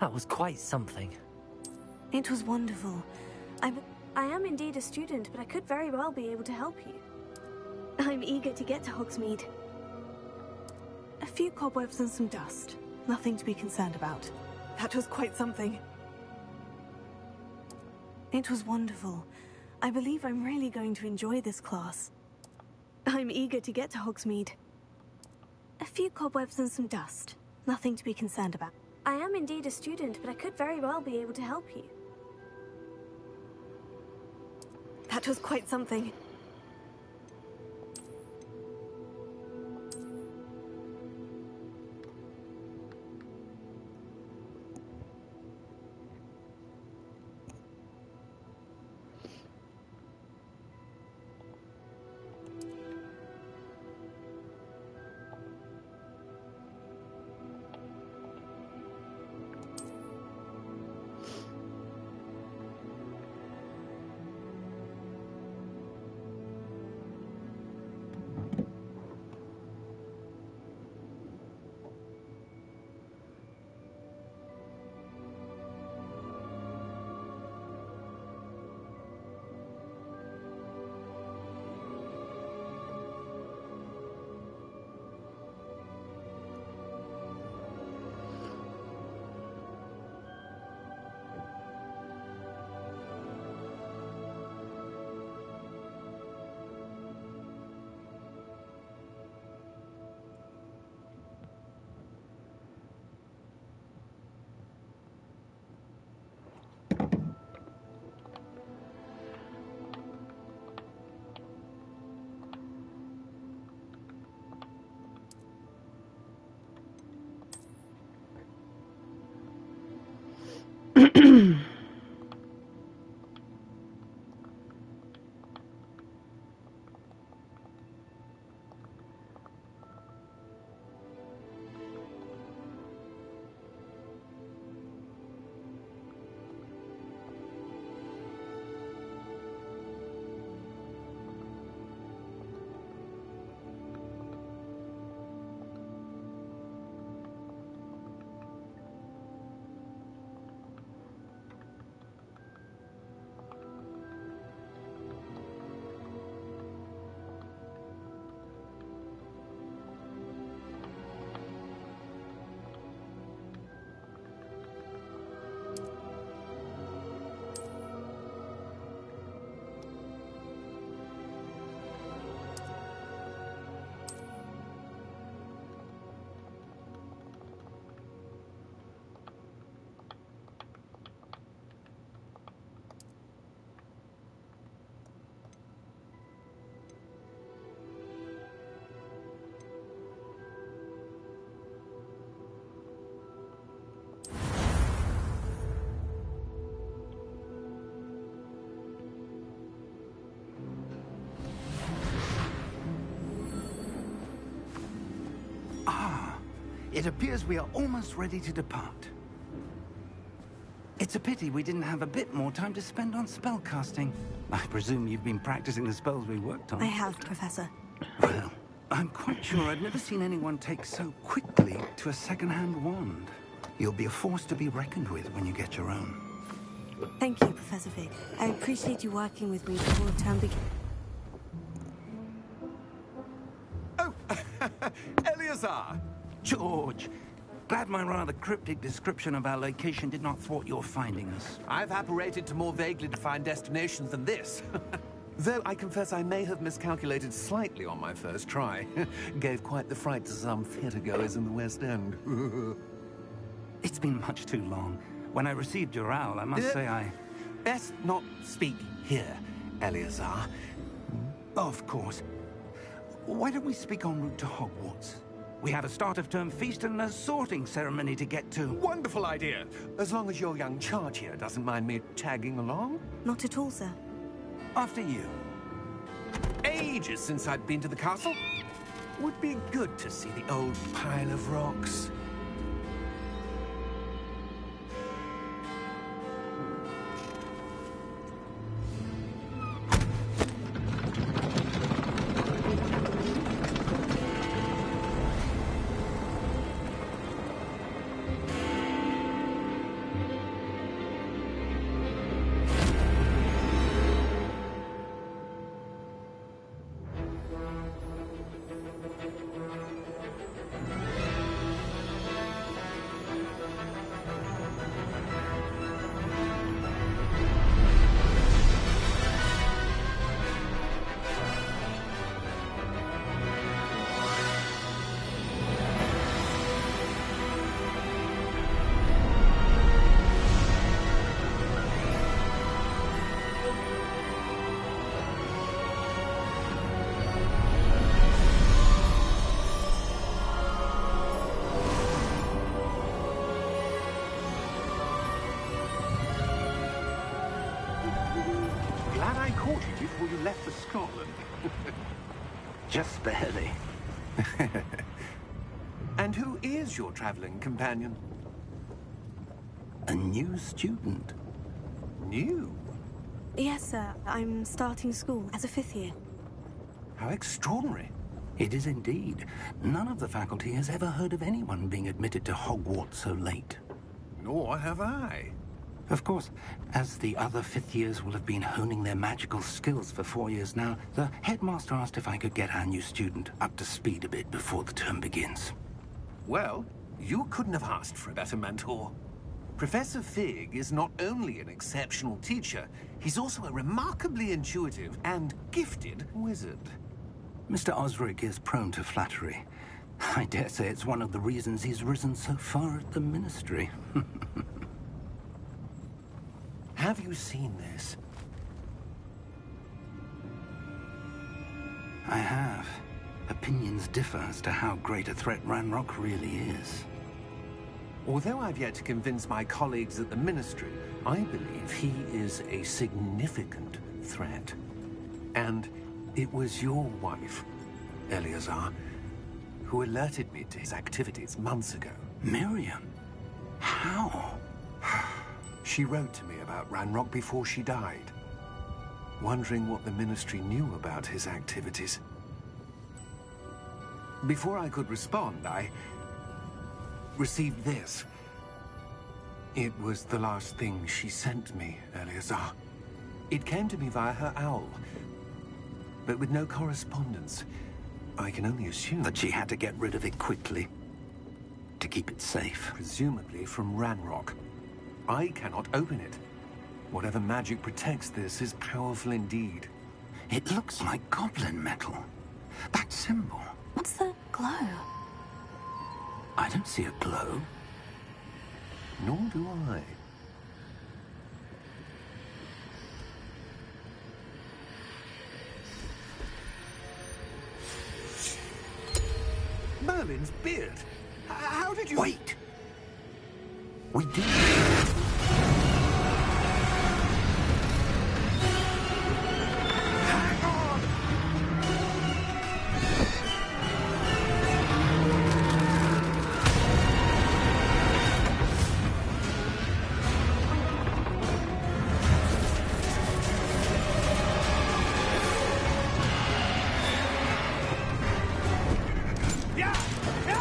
That was quite something. It was wonderful. I am indeed a student, but I could very well be able to help you. I'm eager to get to Hogsmeade. A few cobwebs and some dust. Nothing to be concerned about. That was quite something. It was wonderful. I believe I'm really going to enjoy this class. I'm eager to get to Hogsmeade. A few cobwebs and some dust. Nothing to be concerned about. I am indeed a student, but I could very well be able to help you. That was quite something. It appears we are almost ready to depart. It's a pity we didn't have a bit more time to spend on spellcasting. I presume you've been practicing the spells we worked on. I have, Professor. Well, I'm quite sure I've never seen anyone take so quickly to a second-hand wand. You'll be a force to be reckoned with when you get your own. Thank you, Professor Fig. I appreciate you working with me before the term begins. Oh, Eleazar! George, glad my rather cryptic description of our location did not thwart your finding us. I've apparated to more vaguely defined destinations than this. Though I confess I may have miscalculated slightly on my first try. Gave quite the fright to some theatergoers in the West End. It's been much too long. When I received your owl, I must say I... Best not speak here, Eleazar. Of course. Why don't we speak en route to Hogwarts? We have a start-of-term feast and a sorting ceremony to get to. Wonderful idea! As long as your young charge here doesn't mind me tagging along. Not at all, sir. After you. Ages since I'd been to the castle. Would be good to see the old pile of rocks. Scotland. Just barely. And who is your traveling companion? A new student. New? Yes, sir. I'm starting school as a 5th year. How extraordinary. It is indeed. None of the faculty has ever heard of anyone being admitted to Hogwarts so late. Nor have I. Of course, as the other 5th years will have been honing their magical skills for 4 years now, the headmaster asked if I could get our new student up to speed a bit before the term begins. Well, you couldn't have asked for a better mentor. Professor Fig is not only an exceptional teacher, he's also a remarkably intuitive and gifted wizard. Mr. Osric is prone to flattery. I dare say it's one of the reasons he's risen so far at the Ministry. Have you seen this? I have. Opinions differ as to how great a threat Ranrock really is. Although I've yet to convince my colleagues at the Ministry, I believe he is a significant threat. And it was your wife, Eleazar, who alerted me to his activities months ago. Miriam? How? She wrote to me about Ranrock before she died, wondering what the Ministry knew about his activities. Before I could respond, I received this. It was the last thing she sent me, Eleazar. It came to me via her owl, but with no correspondence. I can only assume That she had to get rid of it quickly, to keep it safe. presumably from Ranrock. I cannot open it. Whatever magic protects this is powerful indeed. It looks like goblin metal. That symbol. What's the glow? I don't see a glow. Nor do I. Merlin's beard. How did you... Wait! We did. Hang on! Yeah! Yeah!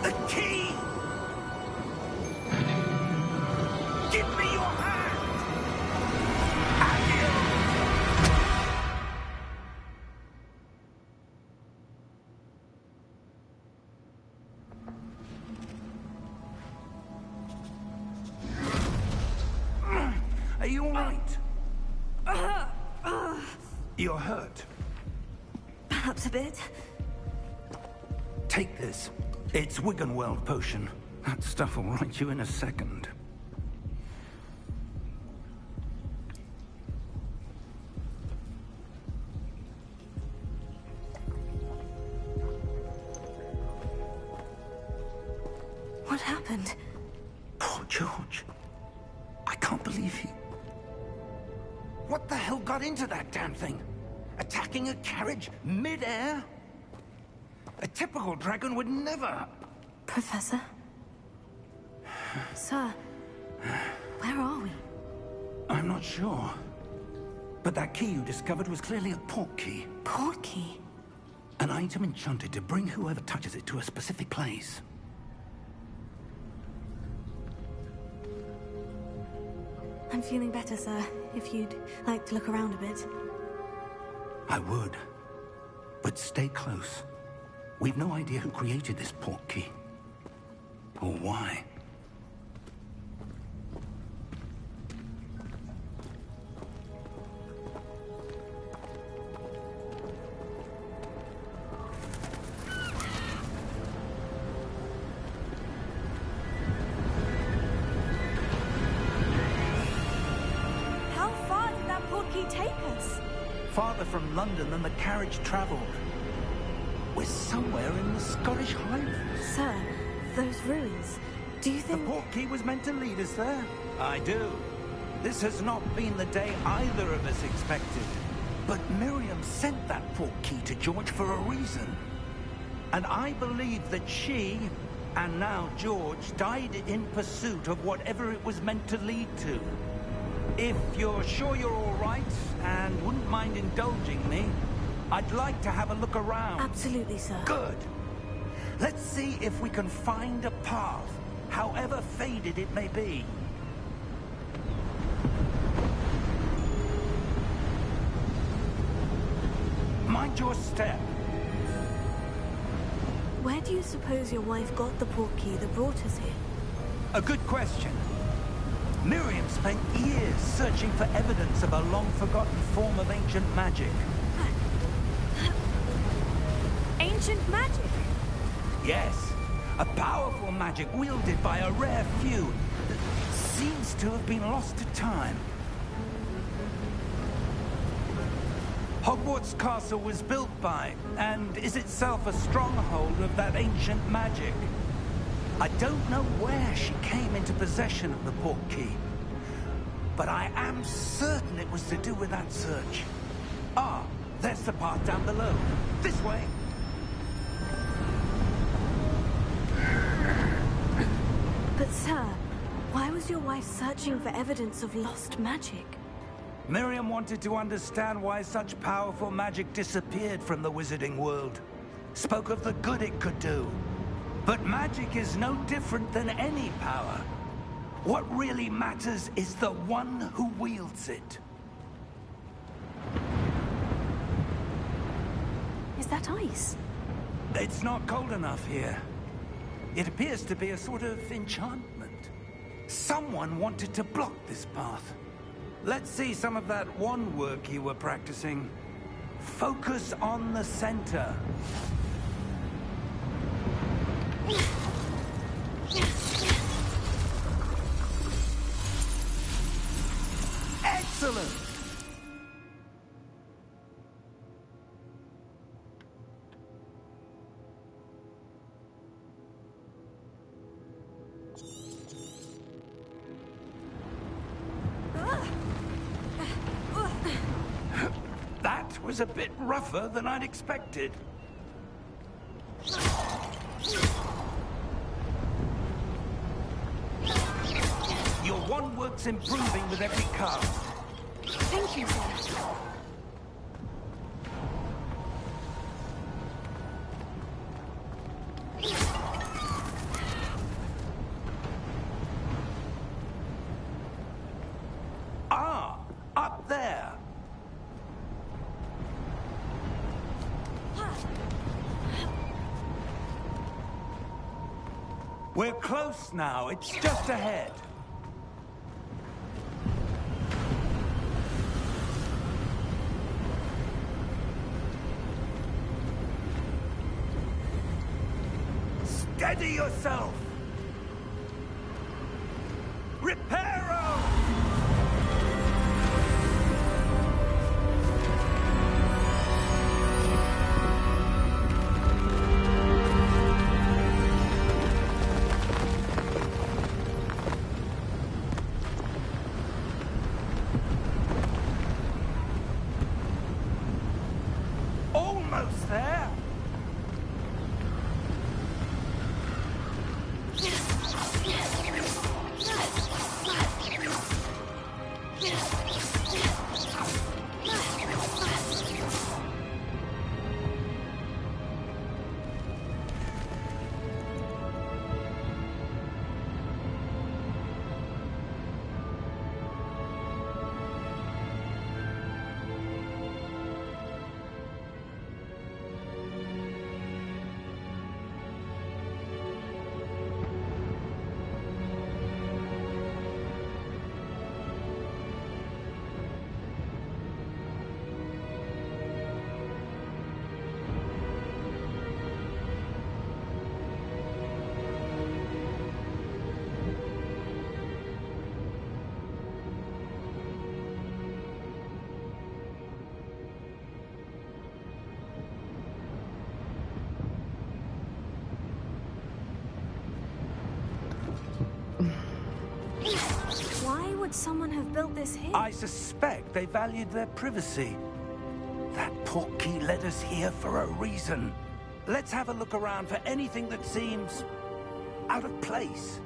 The key! Give me your hand! Are you all right? You're hurt. Perhaps a bit. Take this. It's Wiggenweld potion. That stuff will right you in a second. What happened? Poor George. I can't believe he... What the hell got into that damn thing? Attacking a carriage mid-air? A typical dragon would never... Professor? Sir, where are we? I'm not sure. But that key you discovered was clearly a port key. Port key? An item enchanted to bring whoever touches it to a specific place. I'm feeling better, sir. If you'd like to look around a bit. I would. But stay close. We've no idea who created this port key. Or why. How far did that port key take us? farther from London than the carriage travelled. We're somewhere in the Scottish Highlands. Sir, those ruins, do you think... The portkey was meant to lead us there? I do. This has not been the day either of us expected. But Miriam sent that portkey to George for a reason. And I believe that she, and now George, died in pursuit of whatever it was meant to lead to. If you're sure you're all right, and wouldn't mind indulging me, I'd like to have a look around. Absolutely, sir. Good. Let's see if we can find a path, however faded it may be. Mind your step. Where do you suppose your wife got the portkey that brought us here? A good question. Miriam spent years searching for evidence of a long-forgotten form of ancient magic. Ancient magic? Yes, a powerful magic wielded by a rare few that seems to have been lost to time. Hogwarts Castle was built by, and is itself a stronghold of that ancient magic. I don't know where she came into possession of the portkey, but I am certain it was to do with that search. Ah, there's the path down below. This way. But sir, why was your wife searching for evidence of lost magic? Miriam wanted to understand why such powerful magic disappeared from the wizarding world. Spoke of the good it could do. But magic is no different than any power. What really matters is the one who wields it. Is that ice? It's not cold enough here. It appears to be a sort of enchantment. Someone wanted to block this path. Let's see some of that wand work you were practicing. Focus on the center. Excellent! That was a bit rougher than I'd expected. Your wand work's improving with every cast. Thank you, sir. Ah, up there. We're close now. It's just ahead. Steady yourself! Reparo! Almost there! would someone have built this here? I suspect they valued their privacy. That portkey led us here for a reason. Let's have a look around for anything that seems out of place.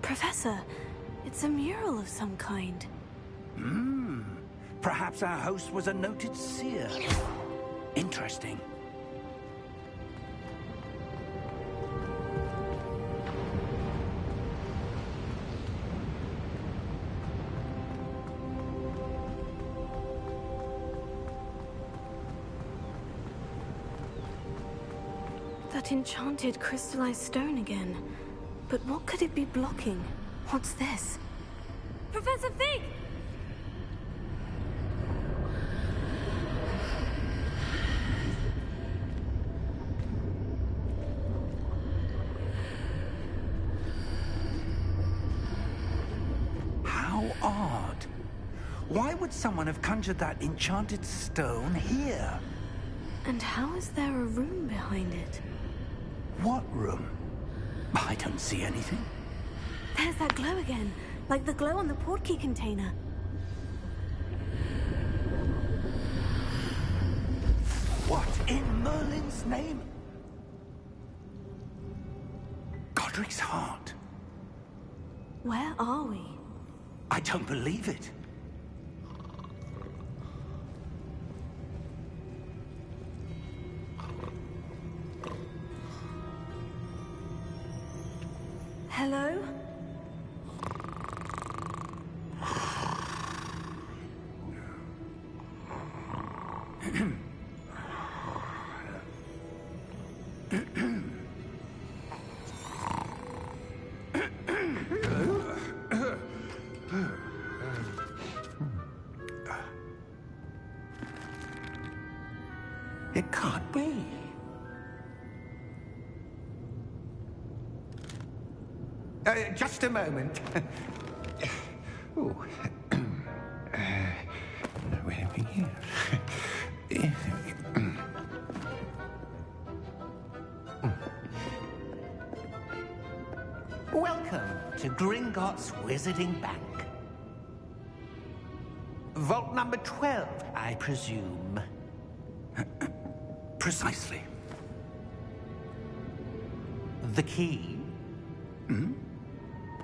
Professor, it's a mural of some kind. Perhaps our host was a noted seer. Interesting. That enchanted crystallized stone again. But what could it be blocking? What's this? Professor Fig! How odd. Why would someone have conjured that enchanted stone here? And how is there a room behind it? What room? I don't see anything. There's that glow again, like the glow on the portkey container. What in Merlin's name? Godric's heart. Where are we? I don't believe it. Hello? It can't be. Just a moment. Oh. Where are we here? Welcome to Gringotts Wizarding Bank. Vault number 12, I presume. Precisely. The key?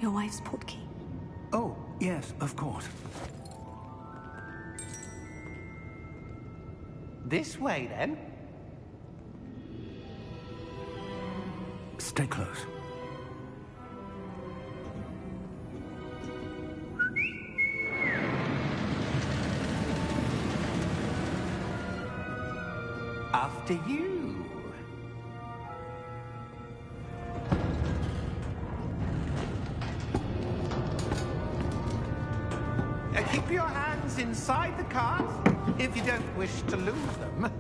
Your wife's portkey. Oh, yes, of course. This way, then. Stay close. After you. Keep your hands inside the cart if you don't wish to lose them.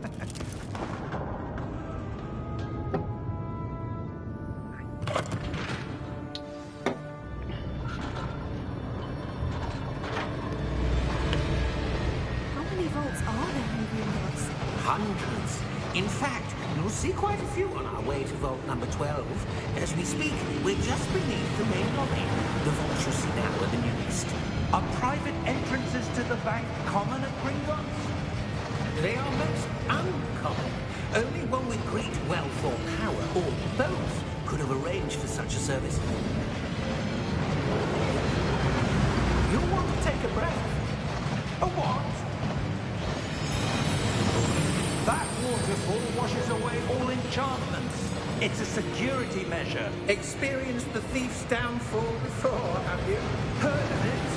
How many vaults are there in Gringotts? Hundreds. In fact, you'll see quite a few on our way to vault number 12. As we speak, we're just beneath the main lobby. The vaults you see now are the newest. Are private entrances to the bank common at Gringotts? They are most uncommon. Only one with great wealth or power, or both, could have arranged for such a service. You'll want to take a breath. A what? That waterfall washes away all enchantments. It's a security measure. Experienced the thief's downfall before, have you? Heard of it?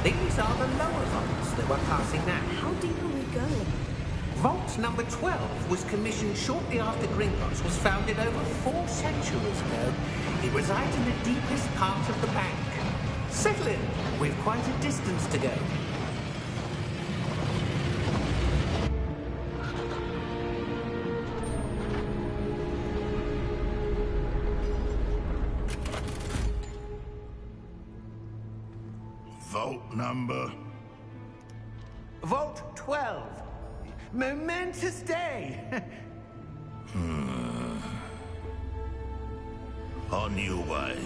These are the lower vaults that we're passing now. How deep are we going? Vault number 12 was commissioned shortly after Gringotts was founded over 4 centuries ago. It resides in the deepest part of the bank. Settle in. We've quite a distance to go. number? Vault 12. Momentous day. On your way.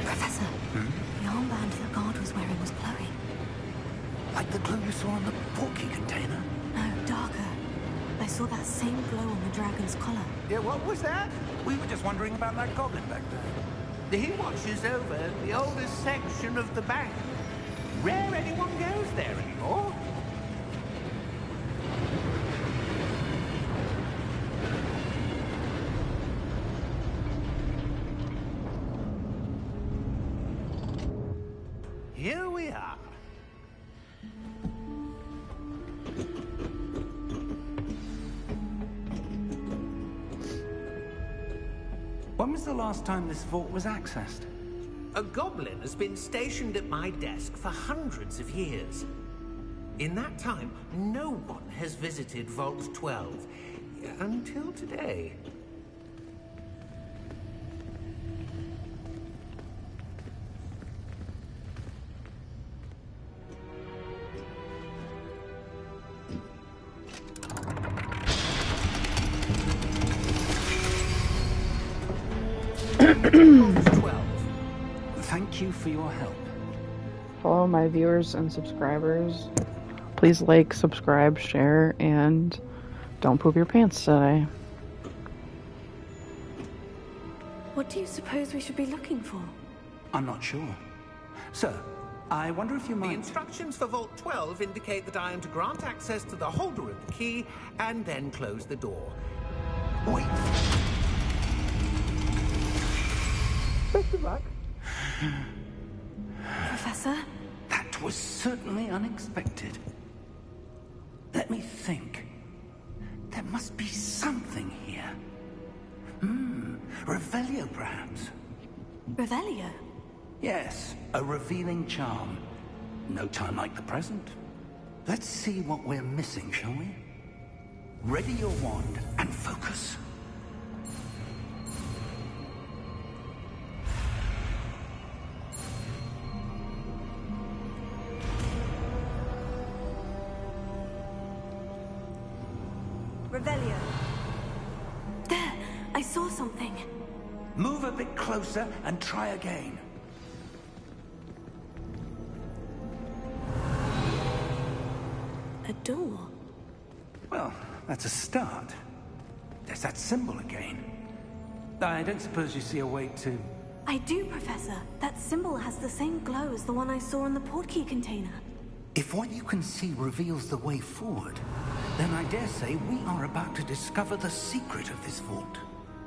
Professor, the armband the guard was wearing was glowing. Like the glow you saw on the portkey container? No, darker. I saw that same glow on the dragon's collar. Yeah, what was that? We were just wondering about that goblin back there. He watches over the oldest section of the bank. Rare anyone goes there anymore. Here we are. When was the last time this vault was accessed? A goblin has been stationed at my desk for hundreds of years. In that time, no one has visited Vault 12 until today. Vault 12. Thank you for your help. Follow my viewers and subscribers. Please like, subscribe, share, and don't poop your pants today. What do you suppose we should be looking for? I'm not sure. Sir, I wonder if you The might... instructions for Vault 12 indicate that I am to grant access to the holder of the key and then close the door. Wait. Best of luck. Professor? That was certainly unexpected. Let me think. There must be something here. Revelio, perhaps. Revelio? Yes, a revealing charm. No time like the present. Let's see what we're missing, shall we? Ready your wand and focus. Revelio. There! I saw something. Move a bit closer and try again. A door. Well, that's a start. There's that symbol again. I don't suppose you see a way to... I do, Professor. That symbol has the same glow as the one I saw in the portkey container. If what you can see reveals the way forward, then I dare say we are about to discover the secret of this vault.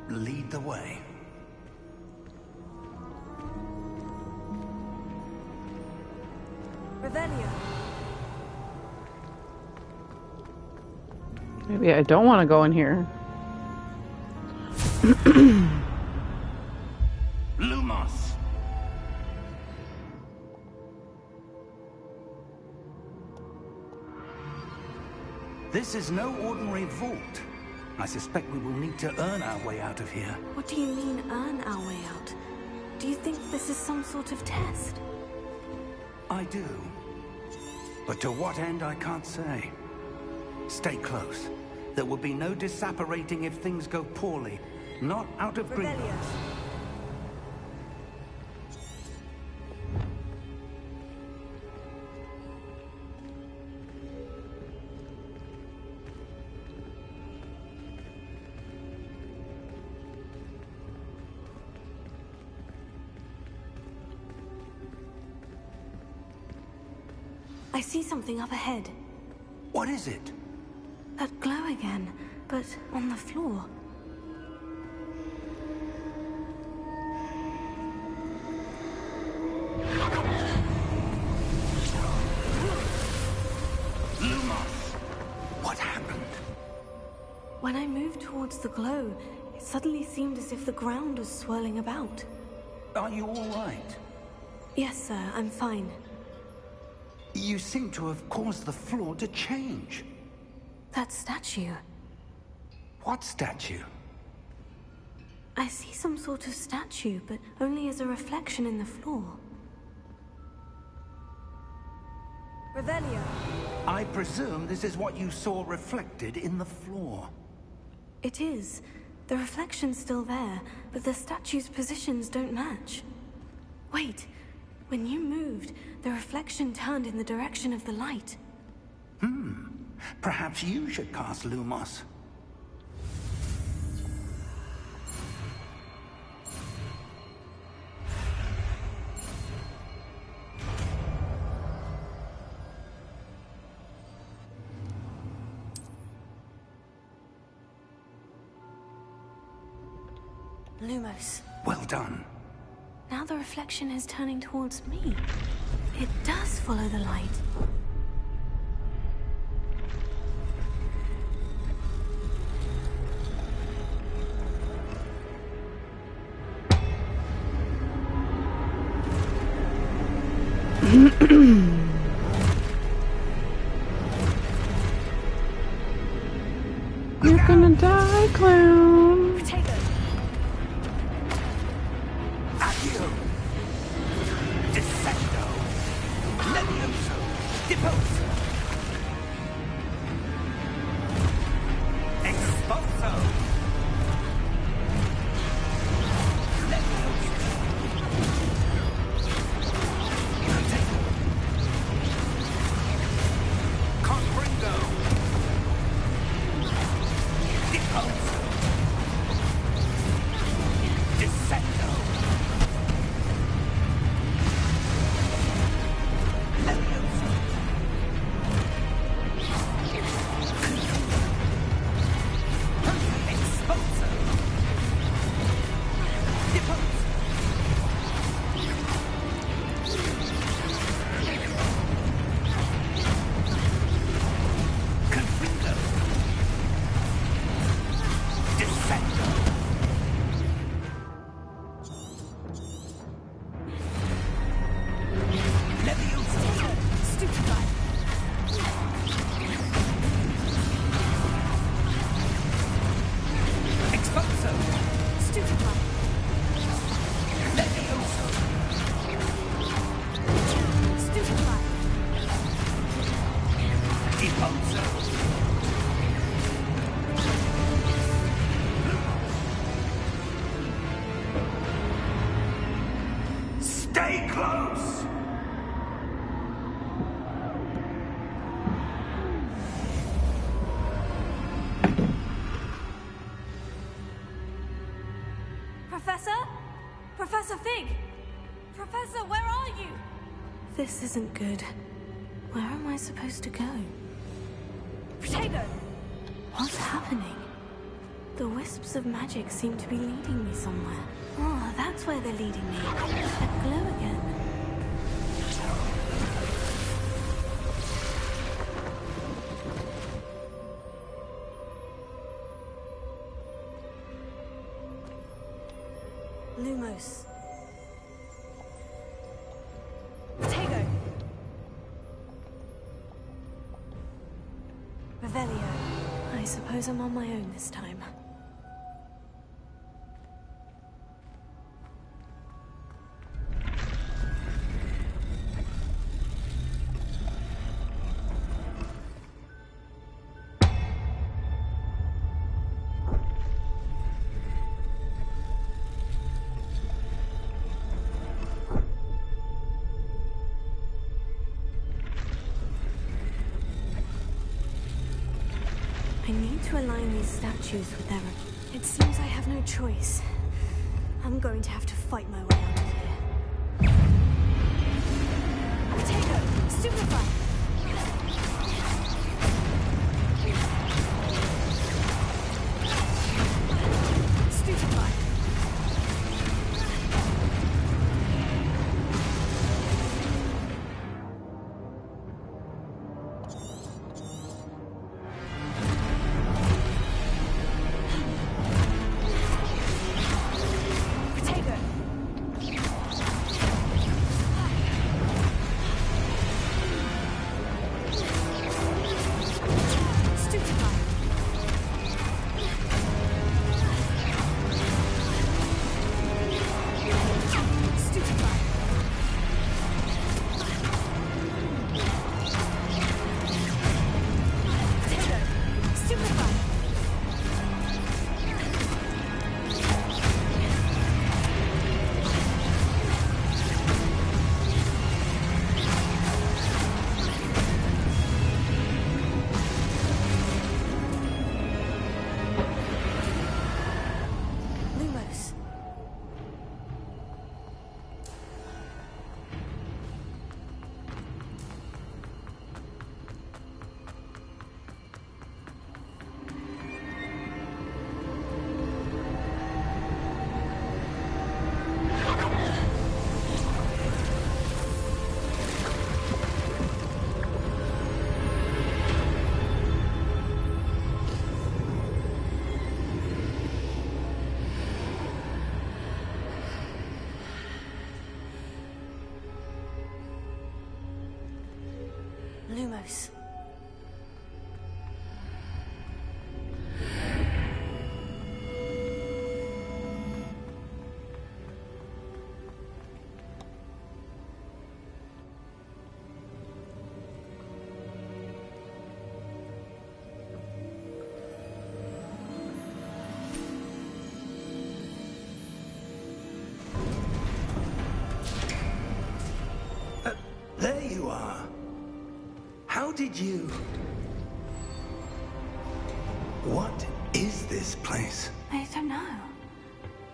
Lead the way. Revelio. Maybe I don't want to go in here. Lumos! This is no ordinary vault. I suspect we will need to earn our way out of here. What do you mean, earn our way out? Do you think this is some sort of test? I do. But to what end, I can't say. Stay close. There will be no disapparating if things go poorly. Not out of Revelio. Gringotts. I see something up ahead. What is it? That glow again, but on the floor. Lumos! What happened? When I moved towards the glow, it suddenly seemed as if the ground was swirling about. Are you all right? Yes, sir, I'm fine. You seem to have caused the floor to change. That statue. What statue? I see some sort of statue, but only as a reflection in the floor. Revelio. I presume this is what you saw reflected in the floor. It is. The reflection's still there, but the statue's positions don't match. Wait. When you moved, the reflection turned in the direction of the light. Perhaps you should cast Lumos. Lumos. Well done. Now the reflection is turning towards me. It does follow the light. You're gonna die, clown. Potato. Accio! Descendo! Levioso! Deposo! Exposo! Levioso! Potato! Confringo! Deposo! Descendo! Levioso! Exposo! Deposo! Confringo! Descendo! Levioso! Stupefy. Exposo! Stupefy. Levioso! Stupefy. Deposo! Stay close! Professor? Professor Fig? Professor, where are you? This isn't good. Where am I supposed to go? Potato! What's happening? The wisps of magic seem to be leading me somewhere. Oh, that's where they're leading me. That glow again. Lumos. Potato. Revelio. I suppose I'm on my own this time. I need to align these statues with their... It seems I have no choice. I'm going to have to fight my way out of here. Potato! Stupefy! Stupefy! Potato! close. There you are. How did you... What is this place? I don't know.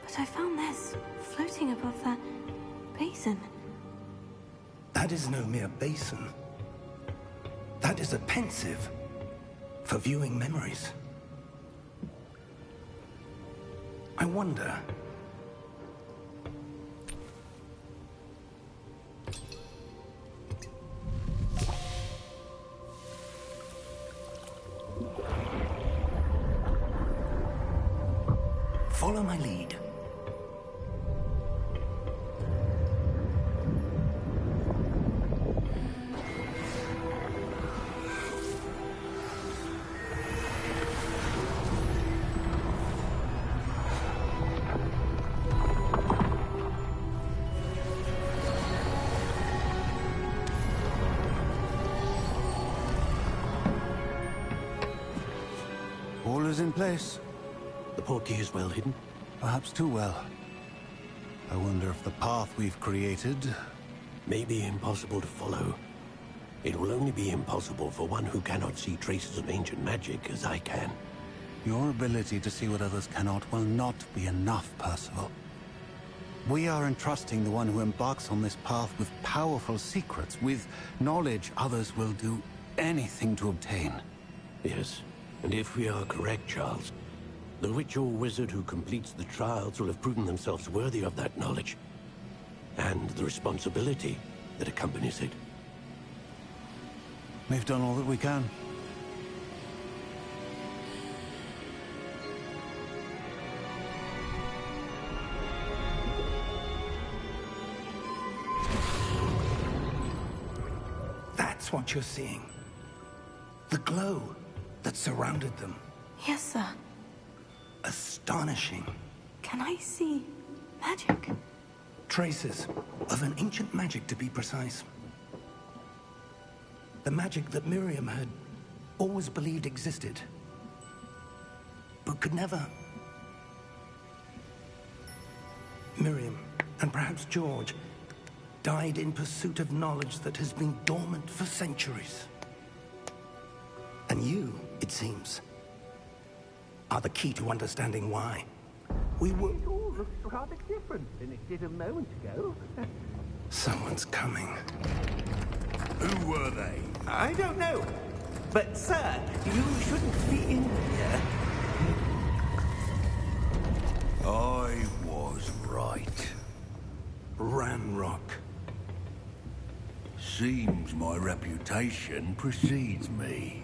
But I found this floating above that basin. That is no mere basin. That is a pensive for viewing memories. I wonder... Follow my lead. All is in place. The portkey is well hidden. Perhaps too well. I wonder if the path we've created... May be impossible to follow. It will only be impossible for one who cannot see traces of ancient magic as I can. Your ability to see what others cannot will not be enough, Percival. We are entrusting the one who embarks on this path with powerful secrets, with knowledge others will do anything to obtain. Yes, and if we are correct, Charles, the witch or wizard who completes the trials will have proven themselves worthy of that knowledge, and the responsibility that accompanies it. We've done all that we can. That's what you're seeing. The glow that surrounded them. Yes, sir. Astonishing. Can I see magic? Traces of an ancient magic, to be precise. The magic that Miriam had always believed existed, but could never. Miriam, and perhaps George, died in pursuit of knowledge that has been dormant for centuries. And you, it seems, are the key to understanding why. We were... It all looks rather different than it did a moment ago. Someone's coming. Who were they? I don't know. But, sir, you shouldn't be in here. I was right. Ranrock. Seems my reputation precedes me.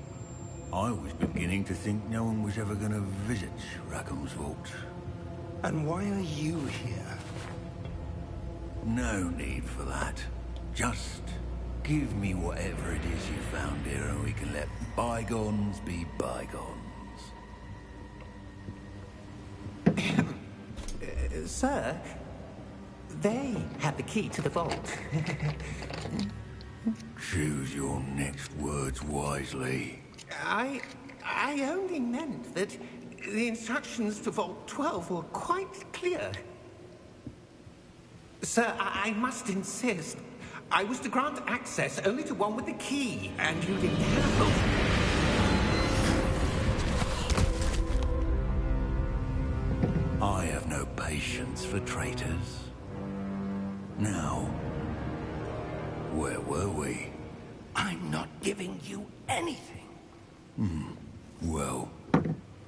I was beginning to think no one was ever going to visit Rackham's vault. And why are you here? No need for that. Just give me whatever it is you found here and we can let bygones be bygones. Sir, they had the key to the vault. Choose your next words wisely. I only meant that the instructions to Vault 12 were quite clear. Sir, I must insist. I was to grant access only to one with the key, and you didn't have both. I have no patience for traitors. Now, where were we? I'm not giving you anything. Well,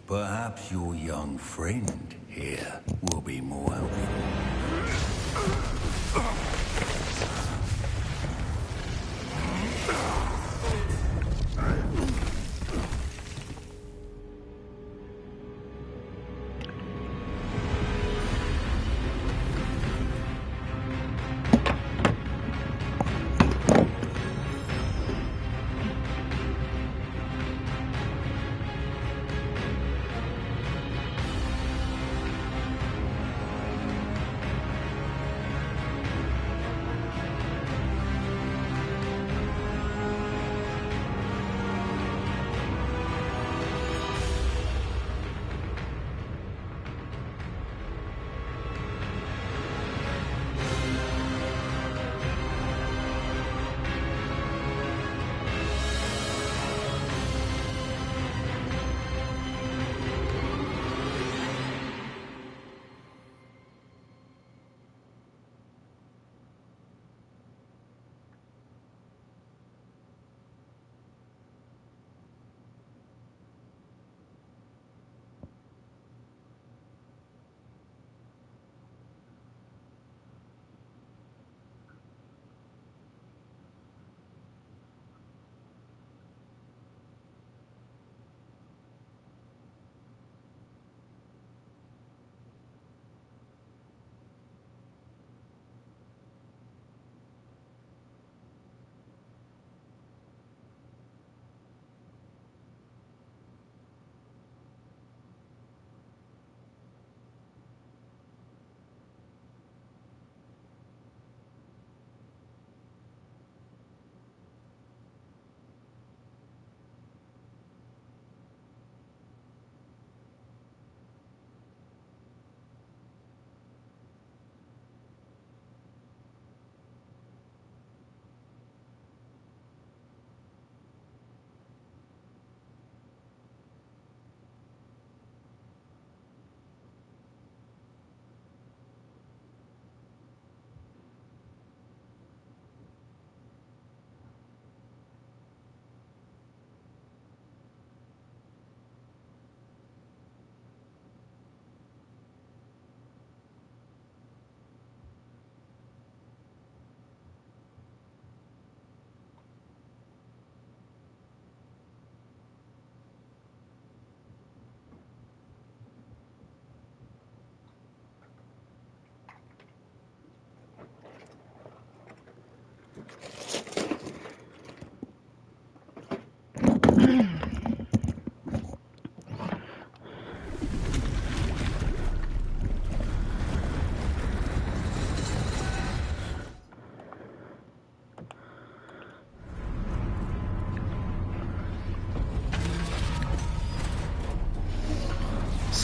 perhaps your young friend here will be more helpful.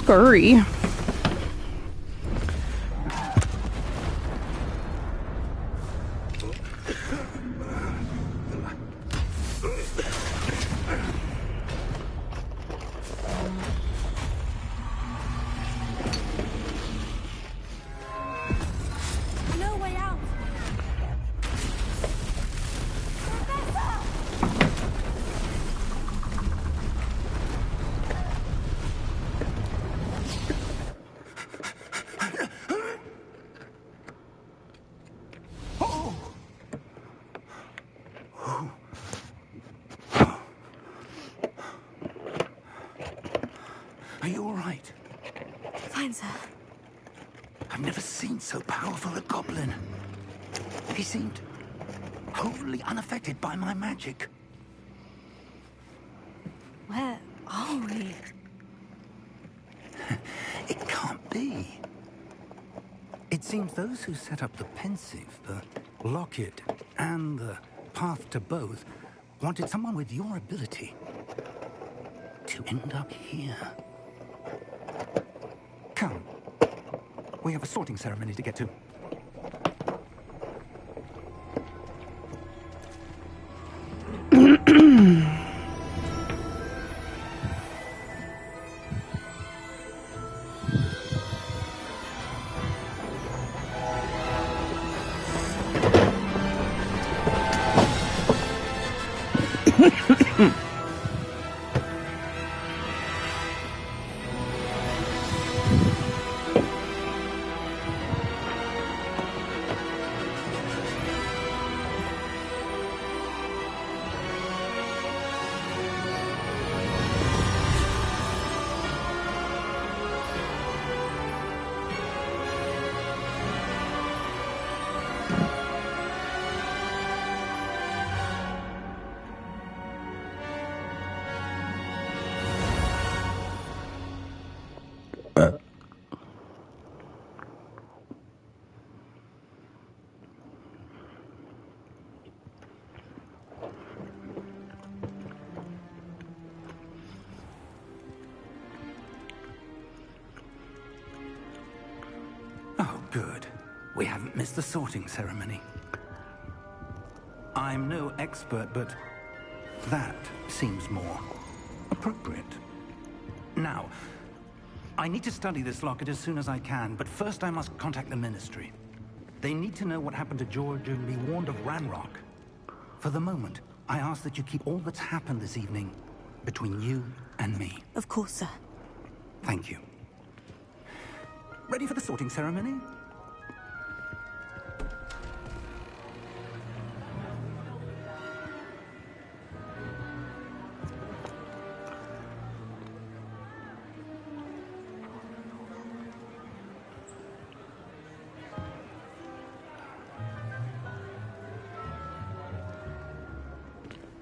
scurry. No way out. Are you all right? Fine, sir. I've never seen so powerful a goblin. He seemed wholly unaffected by my magic. Where are we? It can't be. It seems those who set up the pensive, the locket, and the path to both wanted someone with your ability to end up here. Come. We have a sorting ceremony to get to. Oh, good. We haven't missed the sorting ceremony. I'm no expert, but that seems more appropriate. Now, I need to study this locket as soon as I can, but first I must contact the Ministry. They need to know what happened to George and be warned of Ranrock. For the moment, I ask that you keep all that's happened this evening between you and me. Of course, sir. Thank you. Ready for the sorting ceremony?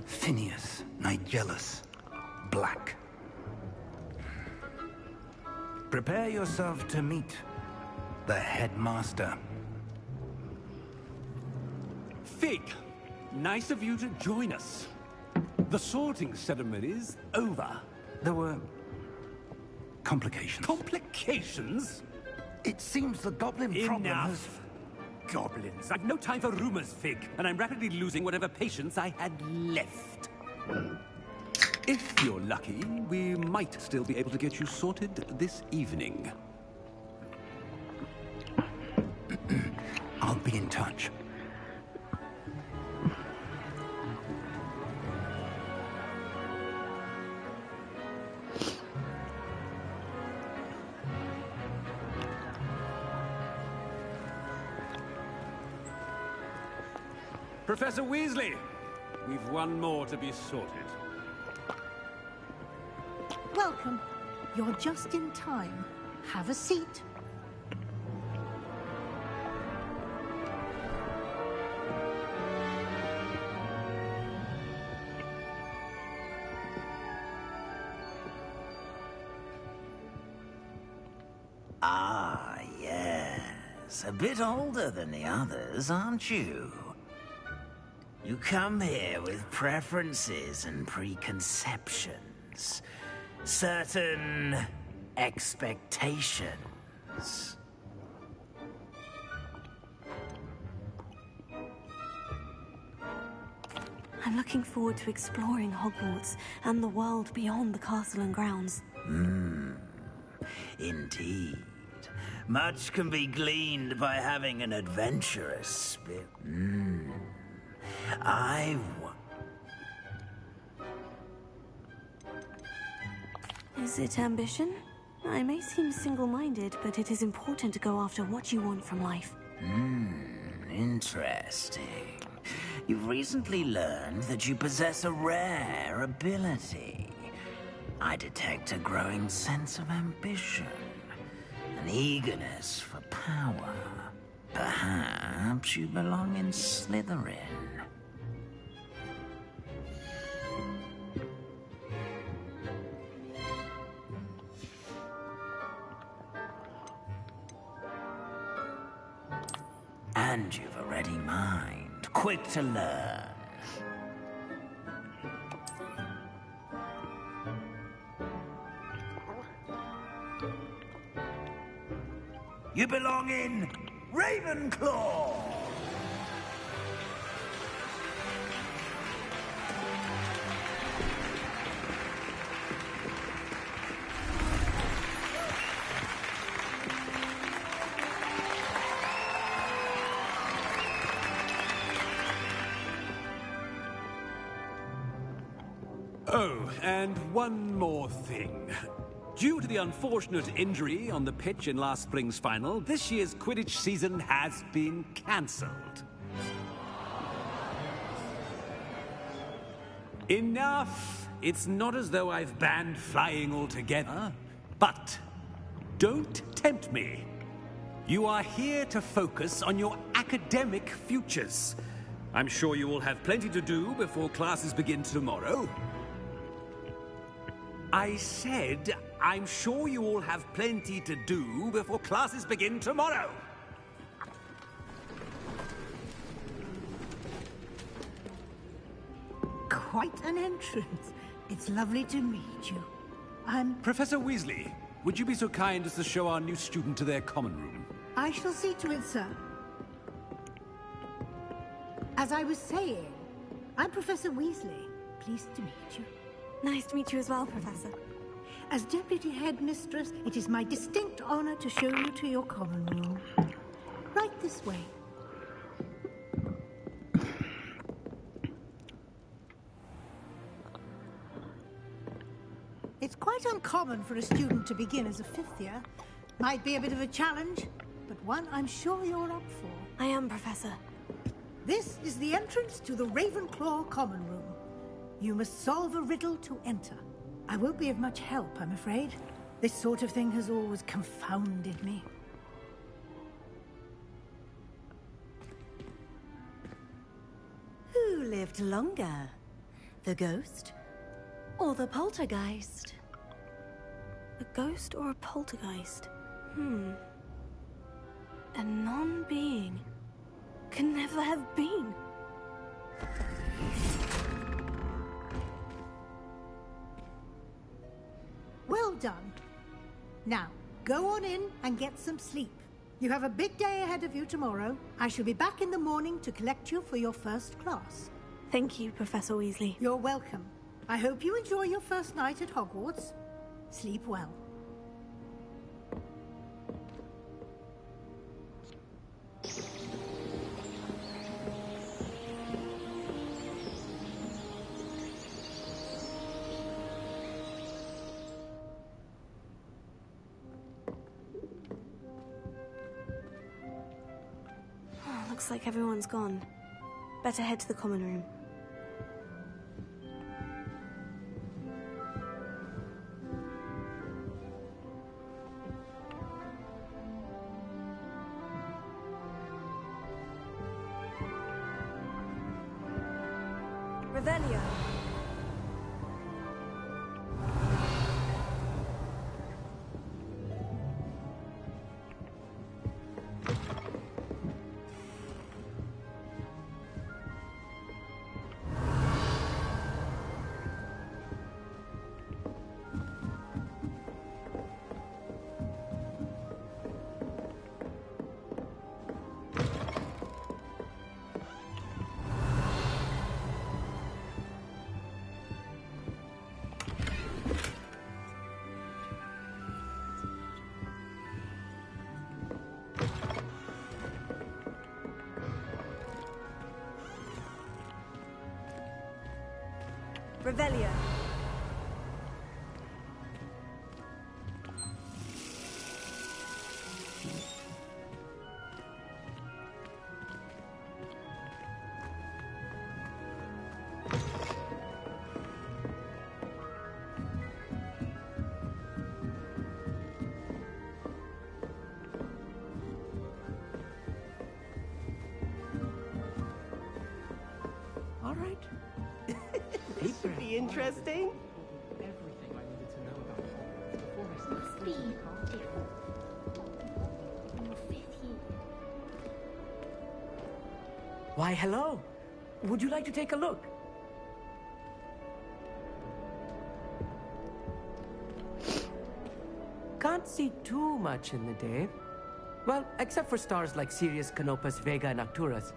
Phineas, Nigellus, Black. Prepare yourself to meet the headmaster. Fig, nice of you to join us. The sorting ceremony's over. There were complications. Complications? It seems the goblin problem has... Enough. Goblins. I've no time for rumors, Fig, and I'm rapidly losing whatever patience I had left. If you're lucky, we might still be able to get you sorted this evening. I'll be in touch. Professor Weasley, we've one more to be sorted. Welcome. You're just in time. Have a seat. Ah, yes. A bit older than the others, aren't you? You come here with preferences and preconceptions. Certain expectations. I'm looking forward to exploring Hogwarts and the world beyond the castle and grounds. Indeed. Much can be gleaned by having an adventurous spirit. Is it ambition? I may seem single-minded, but it is important to go after what you want from life. Interesting. You've recently learned that you possess a rare ability. I detect a growing sense of ambition, an eagerness for power. Perhaps you belong in Slytherin. And you've a ready mind, quick to learn. You belong in Ravenclaw! Oh, and one more thing. Due to the unfortunate injury on the pitch in last spring's final, this year's Quidditch season has been cancelled. Enough! It's not as though I've banned flying altogether. But don't tempt me. You are here to focus on your academic futures. I'm sure you will have plenty to do before classes begin tomorrow. I said, I'm sure you all have plenty to do before classes begin tomorrow. Quite an entrance. It's lovely to meet you. Professor Weasley, would you be so kind as to show our new student to their common room? I shall see to it, sir. As I was saying, I'm Professor Weasley. Pleased to meet you. Nice to meet you as well, Professor. As Deputy Headmistress, it is my distinct honor to show you to your common room. Right this way. It's quite uncommon for a student to begin as a fifth year. Might be a bit of a challenge, but one I'm sure you're up for. I am, Professor. This is the entrance to the Ravenclaw common room. You must solve a riddle to enter. I won't be of much help, I'm afraid. This sort of thing has always confounded me. Who lived longer? The ghost or the poltergeist? A ghost or a poltergeist? A non-being can never have been. Well done. Now, go on in and get some sleep. You have a big day ahead of you tomorrow. I shall be back in the morning to collect you for your first class. Thank you, Professor Weasley. You're welcome. I hope you enjoy your first night at Hogwarts. Sleep well. Looks like everyone's gone. Better head to the common room. Revelio. Revelio. All right. This should be interesting. Why, hello. Would you like to take a look? Can't see too much in the day. Well, except for stars like Sirius, Canopus, Vega, and Arcturus.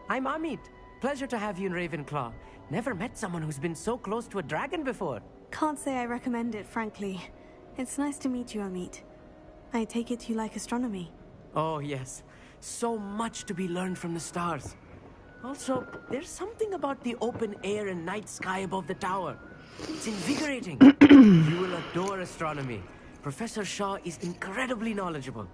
I'm Amit. Pleasure to have you in Ravenclaw. Never met someone who's been so close to a dragon before. Can't say I recommend it, frankly. It's nice to meet you, Amit. I take it you like astronomy. Oh, yes. So much to be learned from the stars. Also, there's something about the open air and night sky above the tower. It's invigorating. You will adore astronomy. Professor Shaw is incredibly knowledgeable.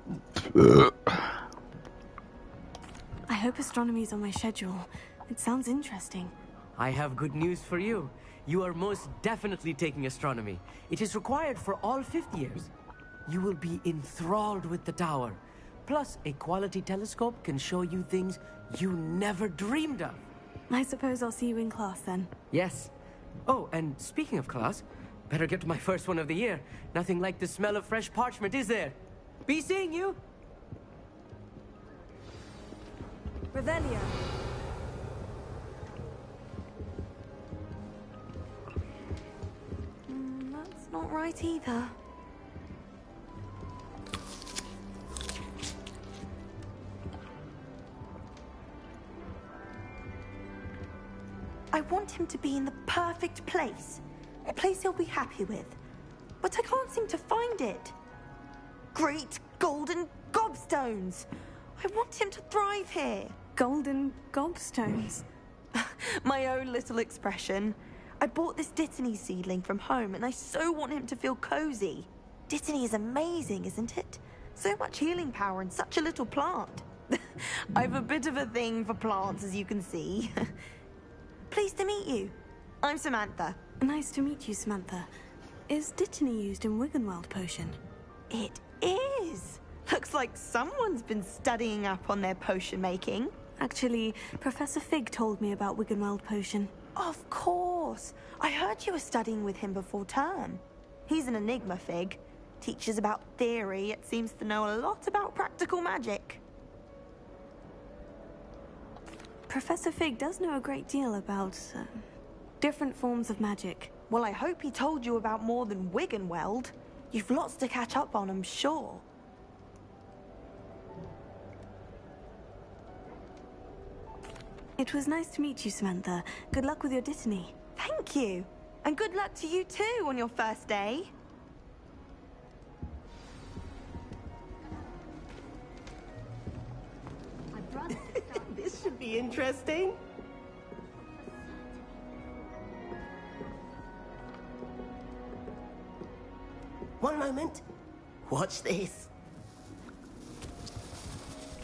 I hope astronomy's on my schedule. It sounds interesting. I have good news for you. You are most definitely taking astronomy. It is required for all 5th years. You will be enthralled with the tower. Plus, a quality telescope can show you things you never dreamed of. I suppose I'll see you in class then. Yes. Oh, and speaking of class, better get to my first one of the year. Nothing like the smell of fresh parchment, is there? Be seeing you! Revelio. That's not right either. I want him to be in the perfect place. A place he'll be happy with. But I can't seem to find it. Great golden gobstones! I want him to thrive here. Golden gobstones. My own little expression. I bought this Dittany seedling from home and I so want him to feel cozy. Dittany is amazing, isn't it? So much healing power in such a little plant. I've a bit of a thing for plants, as you can see. Pleased to meet you. I'm Samantha. Nice to meet you, Samantha. Is Dittany used in Wiggenweld potion? It is. Looks like someone's been studying up on their potion making. Actually, Professor Fig told me about Wiggenweld potion. Of course. I heard you were studying with him before term. He's an enigma, Fig. Teaches about theory, yet seems to know a lot about practical magic. Professor Fig does know a great deal about different forms of magic. Well, I hope he told you about more than Wiggenweld. You've lots to catch up on, I'm sure. It was nice to meet you, Samantha. Good luck with your Dittany. Thank you. And good luck to you too on your first day. This should be interesting. One moment. Watch this.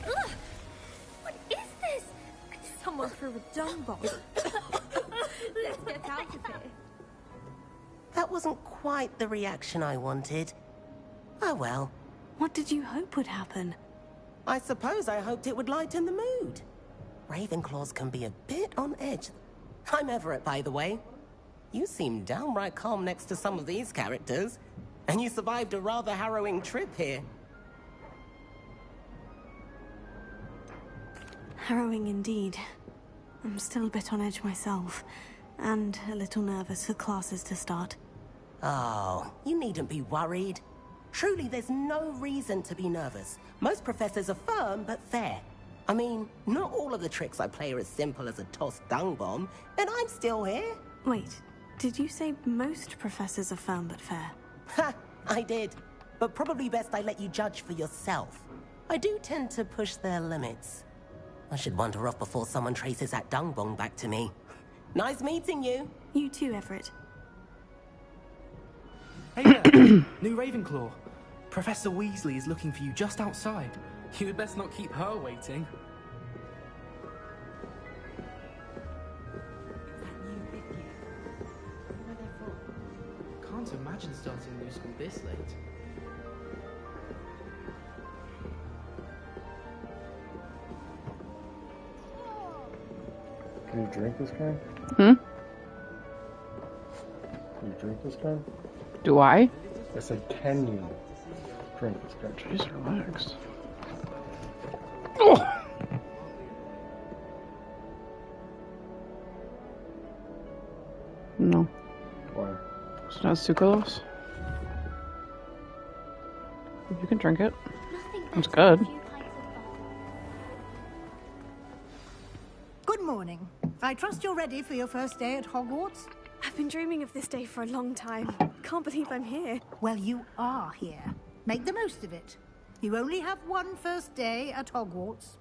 Ugh! What is this? Someone threw a dung bomb. Let's get out of here. That wasn't quite the reaction I wanted. Oh well. What did you hope would happen? I suppose I hoped it would lighten the mood. Ravenclaws can be a bit on edge. I'm Everett, by the way. You seem downright calm next to some of these characters. And you survived a rather harrowing trip here. Harrowing indeed. I'm still a bit on edge myself. And a little nervous for classes to start. Oh, you needn't be worried. Truly, there's no reason to be nervous. Most professors are firm but fair. I mean, not all of the tricks I play are as simple as a tossed dung bomb, and I'm still here. Wait, did you say most professors are firm but fair? Ha! I did. But probably best I let you judge for yourself. I do tend to push their limits. I should wander off before someone traces that dung bomb back to me. Nice meeting you. You too, Everett. Hey there, new Ravenclaw. Professor Weasley is looking for you just outside. You had best not keep her waiting. Can't imagine starting new school this late. Can you drink this kind? Hmm? Can you drink this kind? Do I? I said, can you drink this kind? Jeez, relax. Oh! No. Why? It's not sucralose. You can drink it. It's good. Good morning. I trust you're ready for your first day at Hogwarts? I've been dreaming of this day for a long time. Can't believe I'm here. Well, you are here. Make the most of it. You only have one first day at Hogwarts.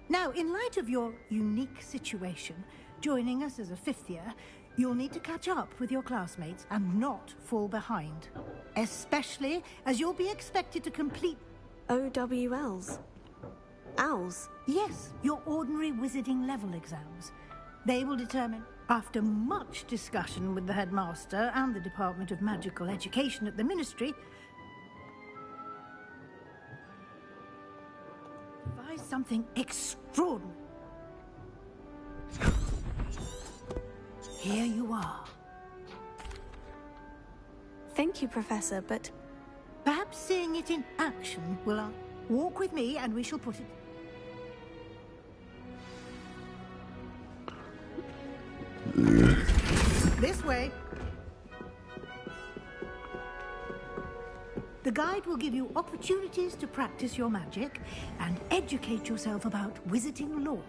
Now, in light of your unique situation, joining us as a fifth year, you'll need to catch up with your classmates and not fall behind. Especially as you'll be expected to complete... OWLs? Owls? Yes, your ordinary wizarding level exams. They will determine, after much discussion with the headmaster and the Department of Magical Education at the Ministry, devise something extraordinary. Here you are. Thank you, Professor, but... Perhaps seeing it in action will... Walk with me and we shall put it... This way. The guide will give you opportunities to practice your magic and educate yourself about wizarding lore.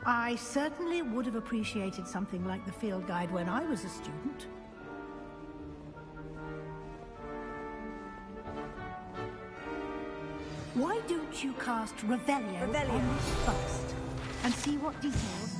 I certainly would have appreciated something like the field guide when I was a student. Why don't you cast Revelio on this first and see what details...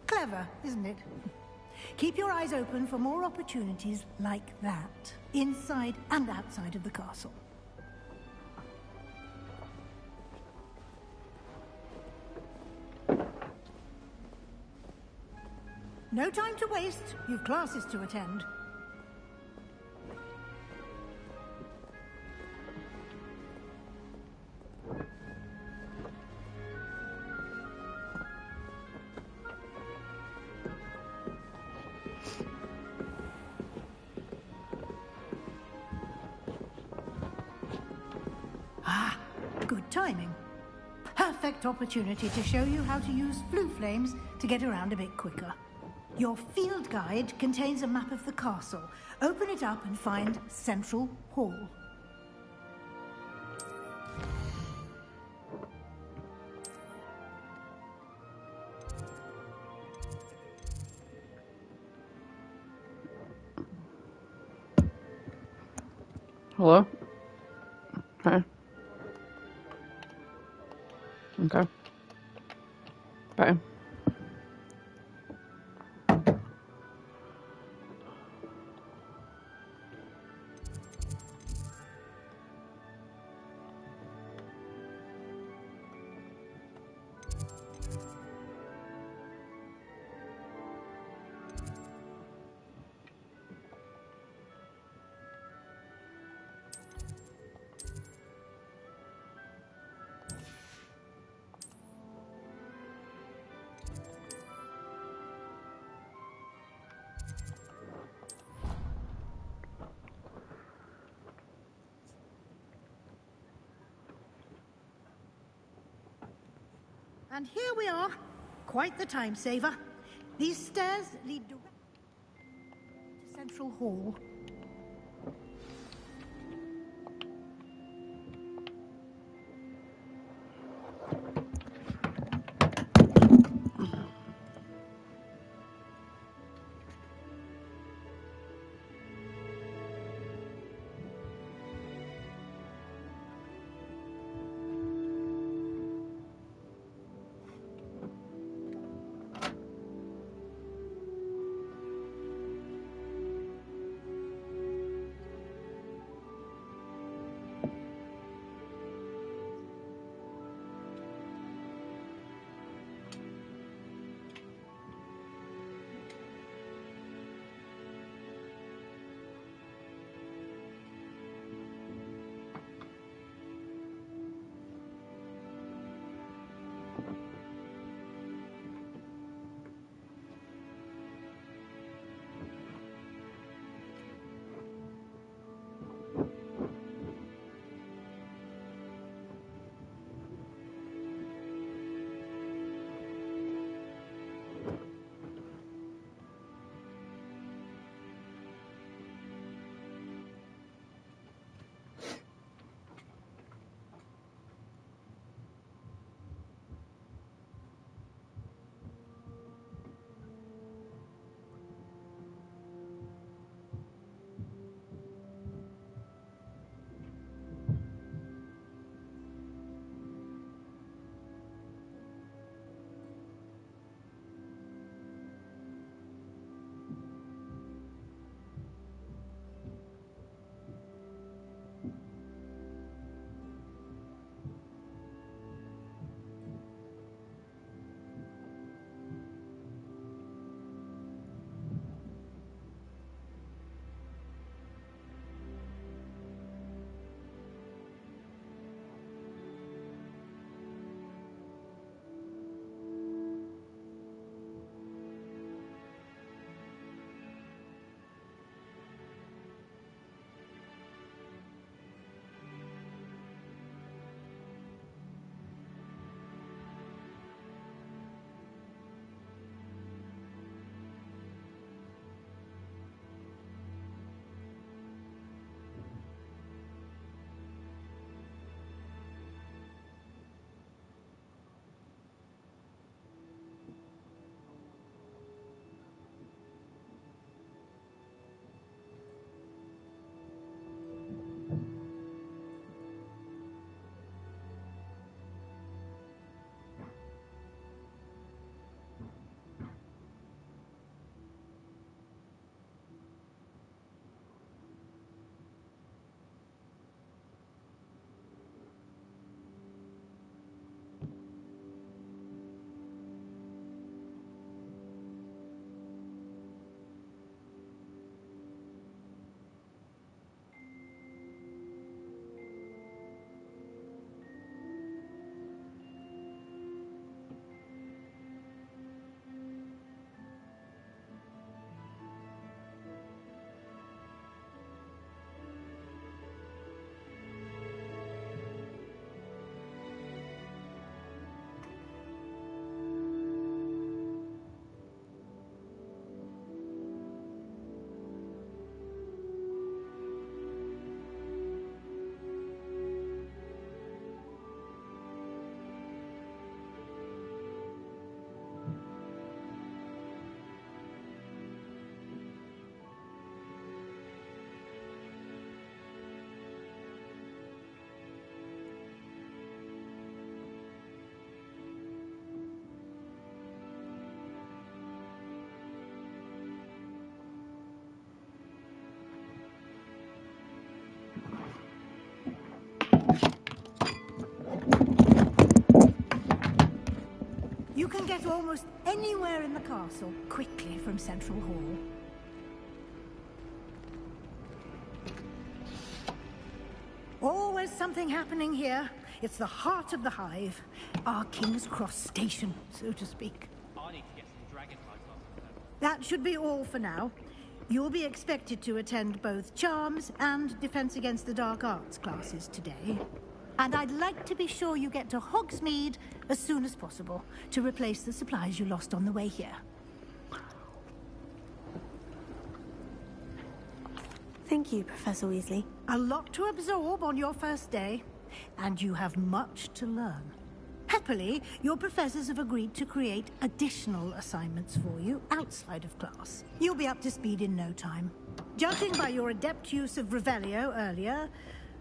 Clever, isn't it? Keep your eyes open for more opportunities like that, inside and outside of the castle. No time to waste. You've classes to attend. Good timing. Perfect opportunity to show you how to use blue flames to get around a bit quicker. Your field guide contains a map of the castle. Open it up and find Central Hall. Hello? Hi. Okay. Bye. And here we are, Quite the time saver. These stairs lead directly to Central Hall. You can get almost anywhere in the castle quickly from Central Hall. Always something happening here. It's the heart of the hive. Our King's Cross station, so to speak. I need to get some dragonfly classes. That should be all for now. You'll be expected to attend both Charms and Defense Against the Dark Arts classes today. And I'd like to be sure you get to Hogsmeade as soon as possible to replace the supplies you lost on the way here. Thank you, Professor Weasley. A lot to absorb on your first day, and you have much to learn. Happily, your professors have agreed to create additional assignments for you outside of class. You'll be up to speed in no time. Judging by your adept use of Revelio earlier,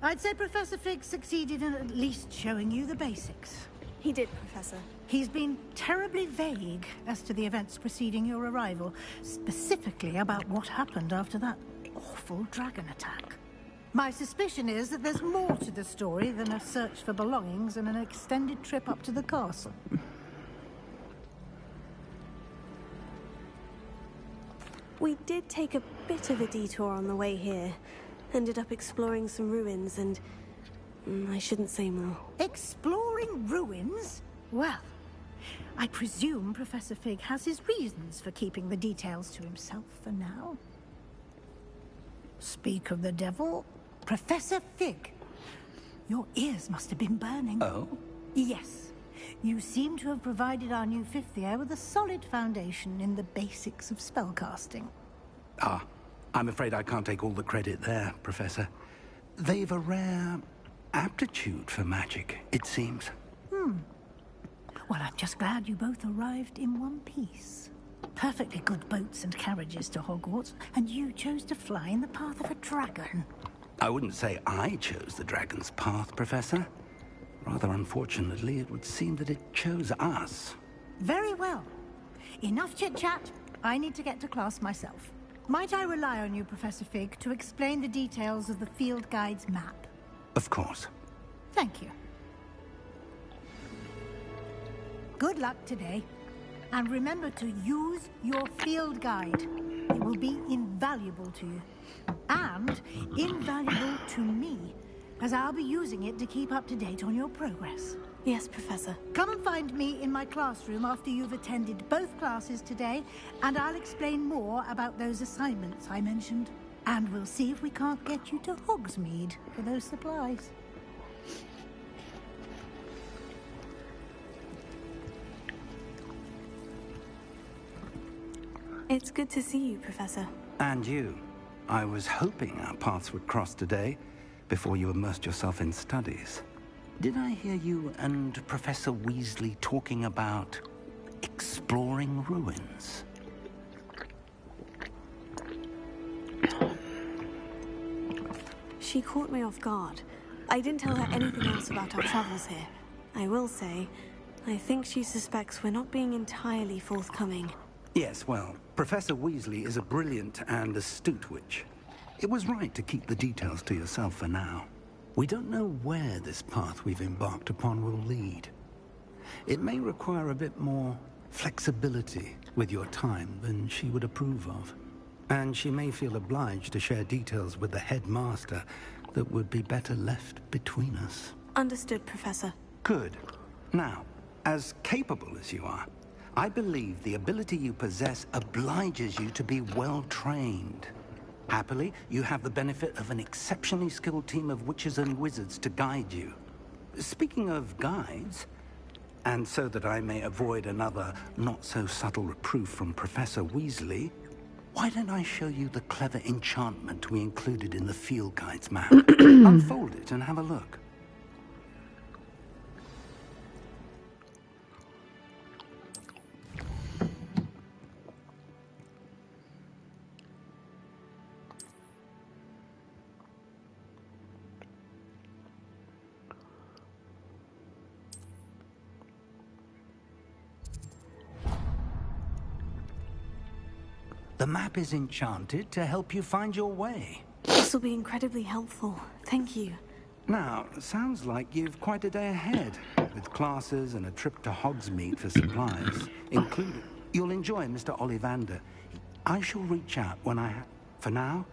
I'd say Professor Fig succeeded in at least showing you the basics. He did, Professor. He's been terribly vague as to the events preceding your arrival, specifically about what happened after that awful dragon attack. My suspicion is that there's more to the story than a search for belongings and an extended trip up to the castle. We did take a bit of a detour on the way here. Ended up exploring some ruins and... I shouldn't say more. Exploring ruins? Well, I presume Professor Fig has his reasons for keeping the details to himself for now. Speak of the devil, Professor Fig. Your ears must have been burning. Oh? Yes. You seem to have provided our new fifth year with a solid foundation in the basics of spellcasting. Ah, I'm afraid I can't take all the credit there, Professor. They've a rare aptitude for magic, it seems. Well, I'm just glad you both arrived in one piece. Perfectly good boats and carriages to Hogwarts, and you chose to fly in the path of a dragon. I wouldn't say I chose the dragon's path, Professor. Rather unfortunately, it would seem that it chose us. Very well. Enough chit-chat. I need to get to class myself. Might I rely on you, Professor Fig, to explain the details of the field guide's map? Of course. Thank you. Good luck today. And remember to use your field guide. It will be invaluable to you. And invaluable to me, as I'll be using it to keep up to date on your progress. Yes, Professor. Come and find me in my classroom after you've attended both classes today, and I'll explain more about those assignments I mentioned. And we'll see if we can't get you to Hogsmeade for those supplies. It's good to see you, Professor. And you. I was hoping our paths would cross today, before you immersed yourself in studies. Did I hear you and Professor Weasley talking about exploring ruins? She caught me off guard. I didn't tell her anything else about our travels here. I will say, I think she suspects we're not being entirely forthcoming. Yes, well, Professor Weasley is a brilliant and astute witch. It was right to keep the details to yourself for now. We don't know where this path we've embarked upon will lead. It may require a bit more flexibility with your time than she would approve of. And she may feel obliged to share details with the headmaster that would be better left between us. Understood, Professor. Good. Now, as capable as you are, I believe the ability you possess obliges you to be well-trained. Happily, you have the benefit of an exceptionally skilled team of witches and wizards to guide you. Speaking of guides, and so that I may avoid another not-so-subtle reproof from Professor Weasley, why don't I show you the clever enchantment we included in the field guide's map? Unfold it and have a look. The map is enchanted to help you find your way. This will be incredibly helpful. Thank you. Now, sounds like you've quite a day ahead, with classes and a trip to Hogsmeade for supplies included. You'll enjoy Mr. Ollivander. I shall reach out when I for now.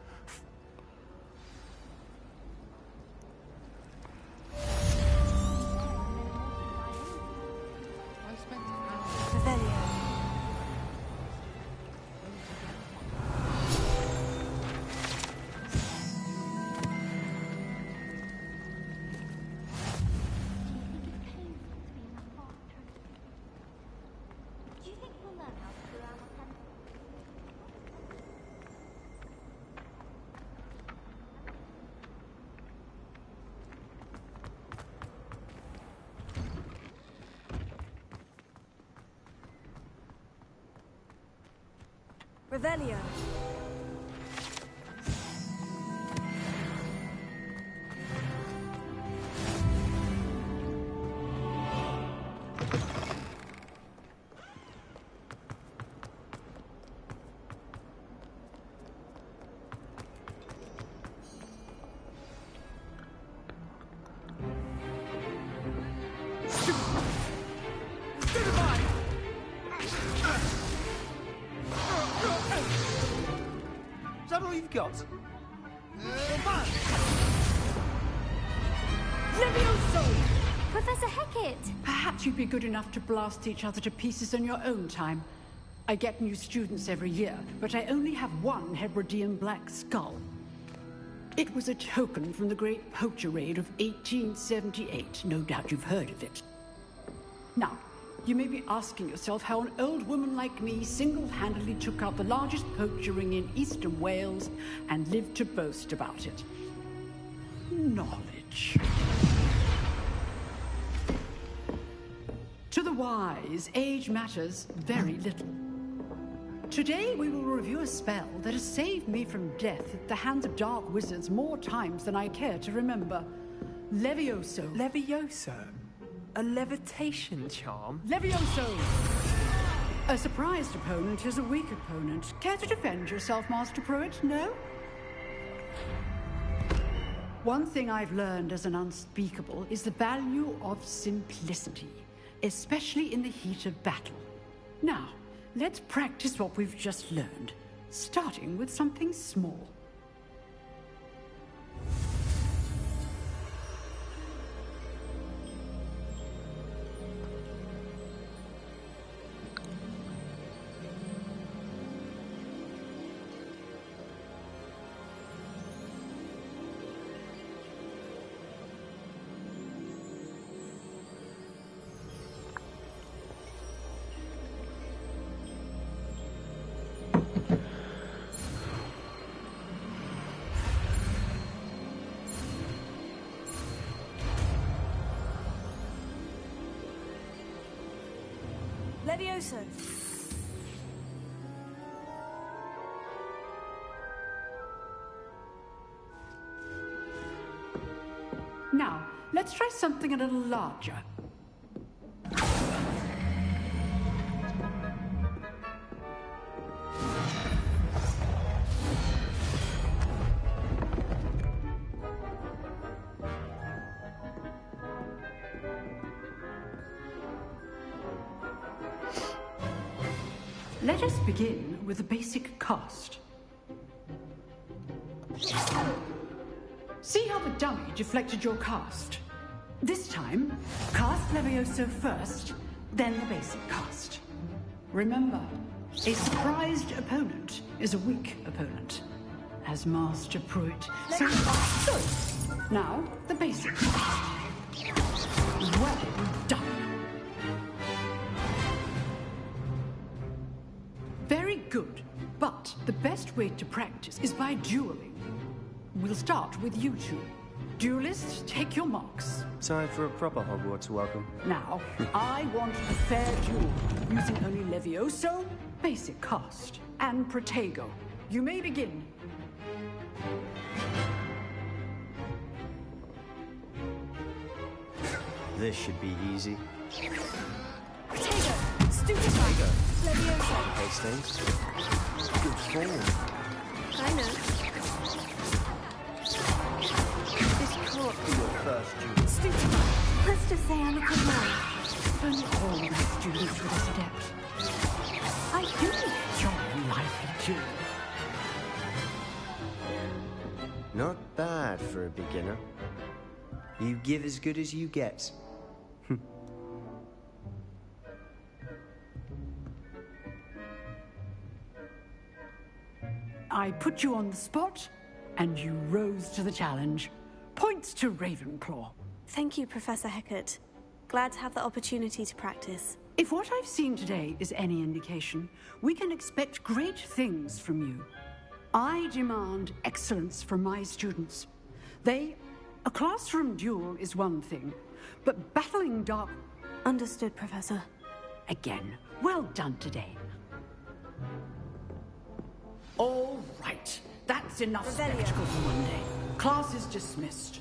Revelio. Is that all you've got? Levioso! Professor Hecat! Perhaps you'd be good enough to blast each other to pieces in your own time. I get new students every year, but I only have one Hebridean black skull. It was a token from the Great Poacher Raid of 1878. No doubt you've heard of it. Now, you may be asking yourself how an old woman like me single-handedly took out the largest poacher ring in eastern Wales and lived to boast about it. Knowledge. To the wise, age matters very little. Today we will review a spell that has saved me from death at the hands of dark wizards more times than I care to remember. Levioso. Levioso? A levitation charm? Levioso! A surprised opponent is a weak opponent. Care to defend yourself, Master Pruitt? No? One thing I've learned as an unspeakable is the value of simplicity, especially in the heat of battle. Now, let's practice what we've just learned, starting with something small. Levioso. Now, let's try something a little larger. Let us begin with the basic cast. See how the dummy deflected your cast? This time, cast Levioso first, then the basic cast. Remember, a surprised opponent is a weak opponent, as Master Pruitt said. So, now the basic cast. Well done. Very good, but the best way to practice is by dueling. We'll start with you two. Duelists, take your marks. Time for a proper Hogwarts welcome. Now, I want a fair duel, using only Levioso, basic cast, and Protego. You may begin. This should be easy. Protego. Stupefy. Levioso. Hastings. Good form. I know. This can't be your first duel. Stupefy. Let's just say I'm a good man. Only all my students with this depth. I do enjoy lively duel. Not bad for a beginner. You give as good as you get. I put you on the spot, and you rose to the challenge. Points to Ravenclaw. Thank you, Professor Hecat. Glad to have the opportunity to practice. If what I've seen today is any indication, we can expect great things from you. I demand excellence from my students. A classroom duel is one thing, but battling dark... Understood, Professor. Again, well done today. All right. That's enough spectacle for Monday. Class is dismissed.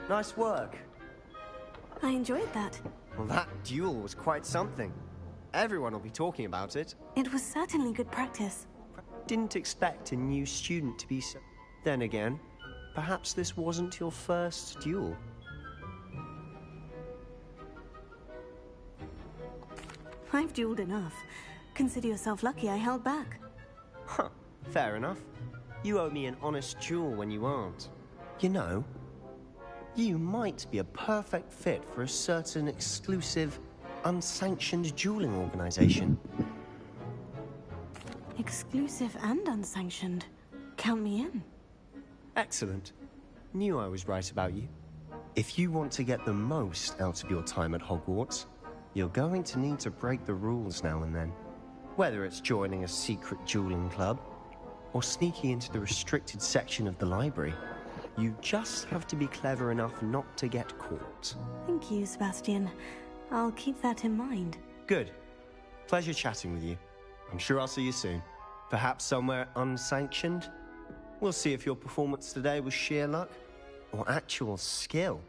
Nice work. I enjoyed that. Well, that duel was quite something. Everyone will be talking about it. It was certainly good practice. Didn't expect a new student to be so... Then again, perhaps this wasn't your first duel. I've dueled enough. Consider yourself lucky I held back. Huh, fair enough. You owe me an honest duel when you aren't. You know, you might be a perfect fit for a certain exclusive, unsanctioned dueling organization. Exclusive and unsanctioned. Count me in. Excellent. Knew I was right about you. If you want to get the most out of your time at Hogwarts, you're going to need to break the rules now and then. Whether it's joining a secret dueling club, or sneaking into the restricted section of the library, you just have to be clever enough not to get caught. Thank you, Sebastian. I'll keep that in mind. Good. Pleasure chatting with you. I'm sure I'll see you soon. Perhaps somewhere unsanctioned? We'll see if your performance today was sheer luck or actual skill.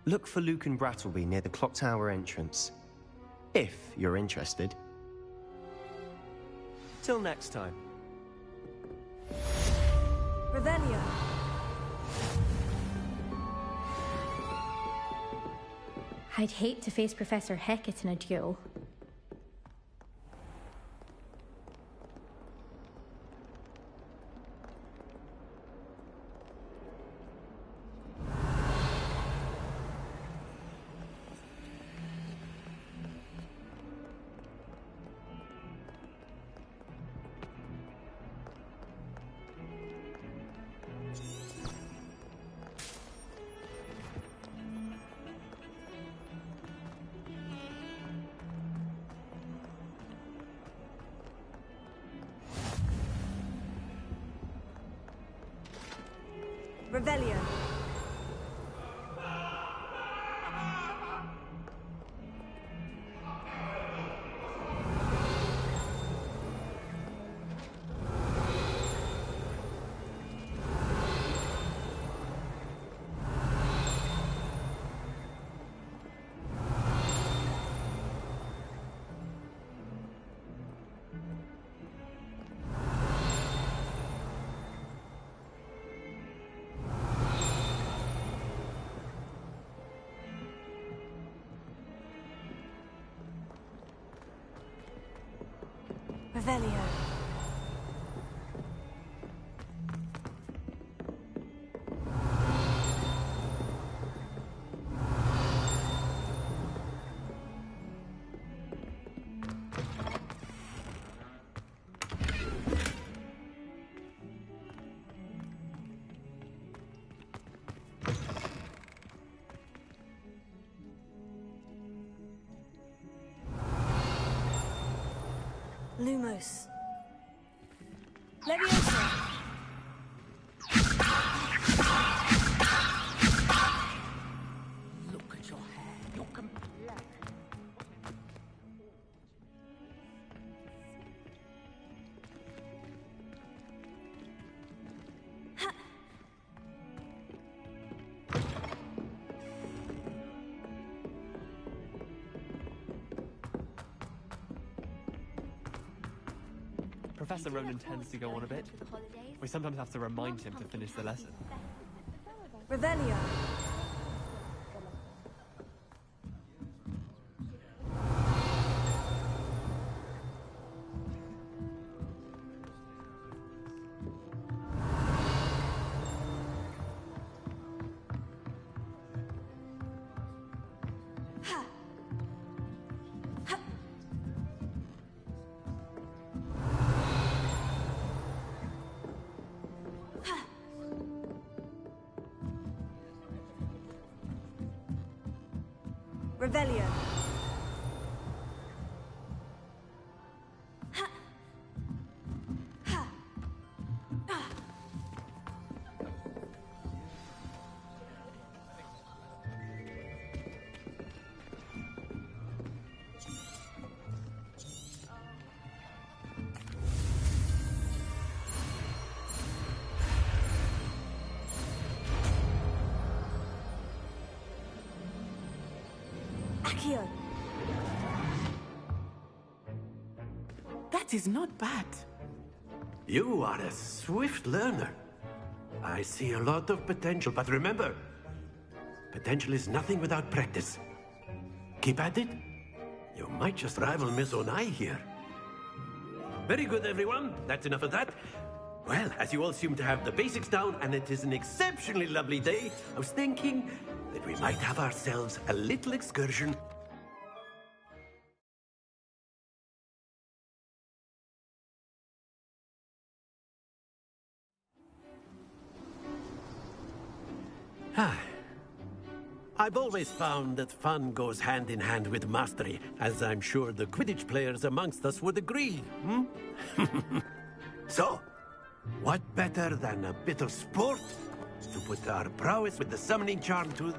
Look for Luke and Brattleby near the clock tower entrance, if you're interested. Till next time. Revelio. I'd hate to face Professor Hecat in a duel. Revelio. Revelio. Lumos. Leviosa. Look at your hair. You're Professor Ronan tends to go on a bit. We sometimes have to remind him to finish the lesson. Revelio. Revelio. Accio. That is not bad. You are a swift learner. I see a lot of potential, but remember, potential is nothing without practice. Keep at it. You might just rival Miss Onai here. Very good, everyone. That's enough of that. Well, as you all seem to have the basics down, and it is an exceptionally lovely day, I was thinking that we might have ourselves a little excursion. I've always found that fun goes hand in hand with mastery, as I'm sure the Quidditch players amongst us would agree. So, what better than a bit of sport to put our prowess with the summoning charm to the...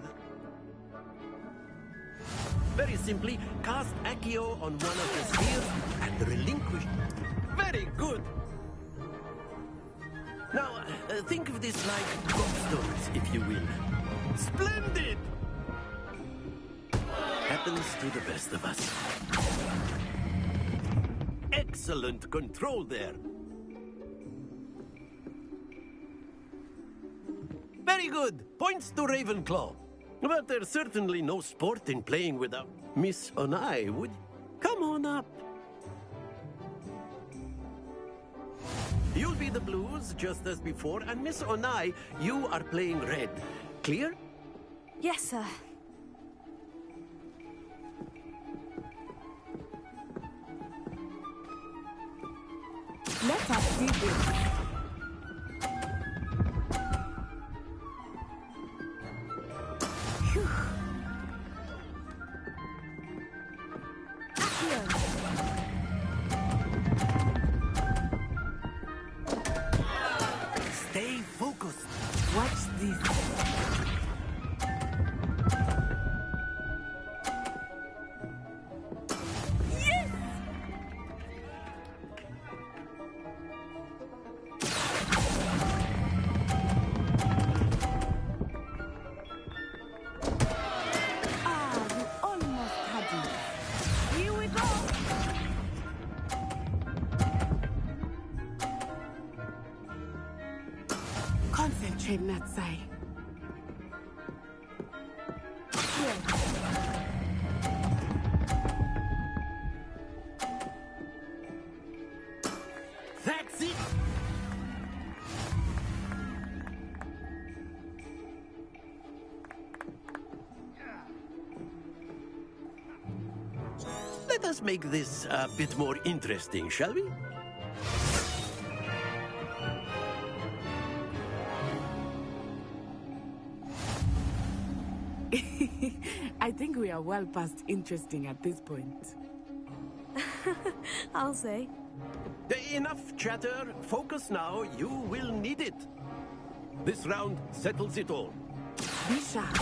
Very simply, cast Accio on one of the spheres and relinquish... Very good! Now, think of this like gobstones, if you will. Splendid! Happens to the best of us. Excellent control there. Very good. Points to Ravenclaw. But there's certainly no sport in playing without Miss Onai, would you? Come on up. You'll be the blues, just as before, and Miss Onai, you are playing red. Clear? Yes, sir. Let us do this. Stay focused. Watch this. Concentrate, Natsai. That's it! Let us make this a bit more interesting, shall we? I think we are well past interesting at this point. I'll say. Enough chatter. Focus now. You will need it. This round settles it all. Be sharp.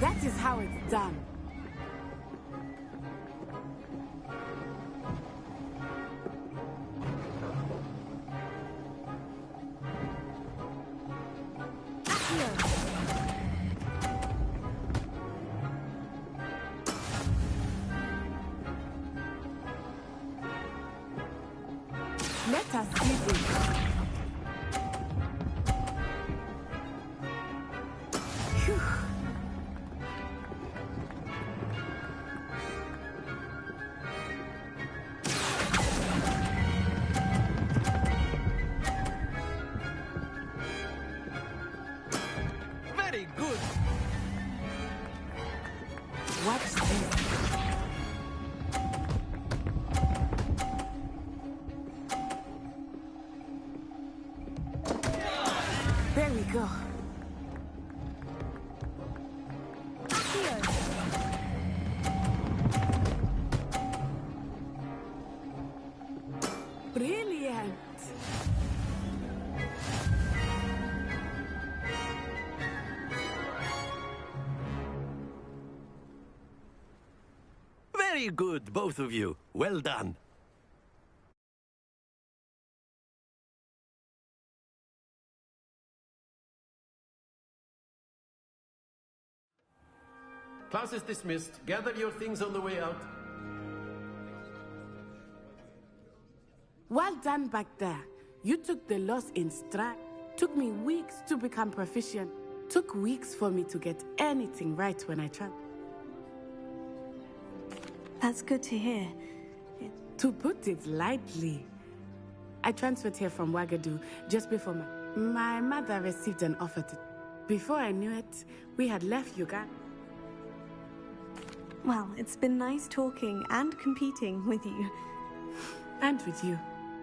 That is how it's done. Let us see this. Phew. Very good. Watch this. go. Brilliant. Very good, both of you. Well done. Class is dismissed. Gather your things on the way out. Well done back there. You took the loss in stride. Took me weeks to become proficient. Took weeks for me to get anything right when I tried. That's good to hear. To put it lightly, I transferred here from Wagadu just before my mother received an offer to... Before I knew it, we had left Uganda. Well, it's been nice talking and competing with you. And with you.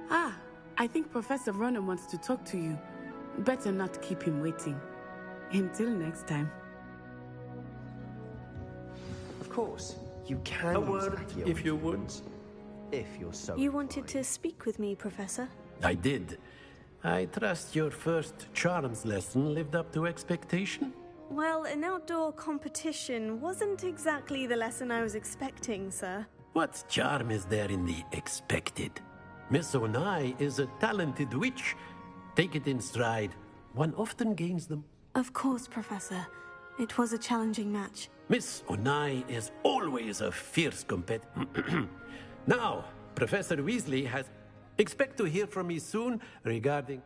Ah, I think Professor Ronan wants to talk to you. Better not keep him waiting. Until next time. Of course, you can A use word, Accio if you would. If you're so You wanted to speak with me, Professor? I did. I trust your first charms lesson lived up to expectation? Well, an outdoor competition wasn't exactly the lesson I was expecting, sir. What charm is there in the expected? Miss Onai is a talented witch. Take it in stride. One often gains them. Of course, Professor. It was a challenging match. Miss Onai is always a fierce competitor. Now, Professor Weasley has... Expect to hear from me soon regarding...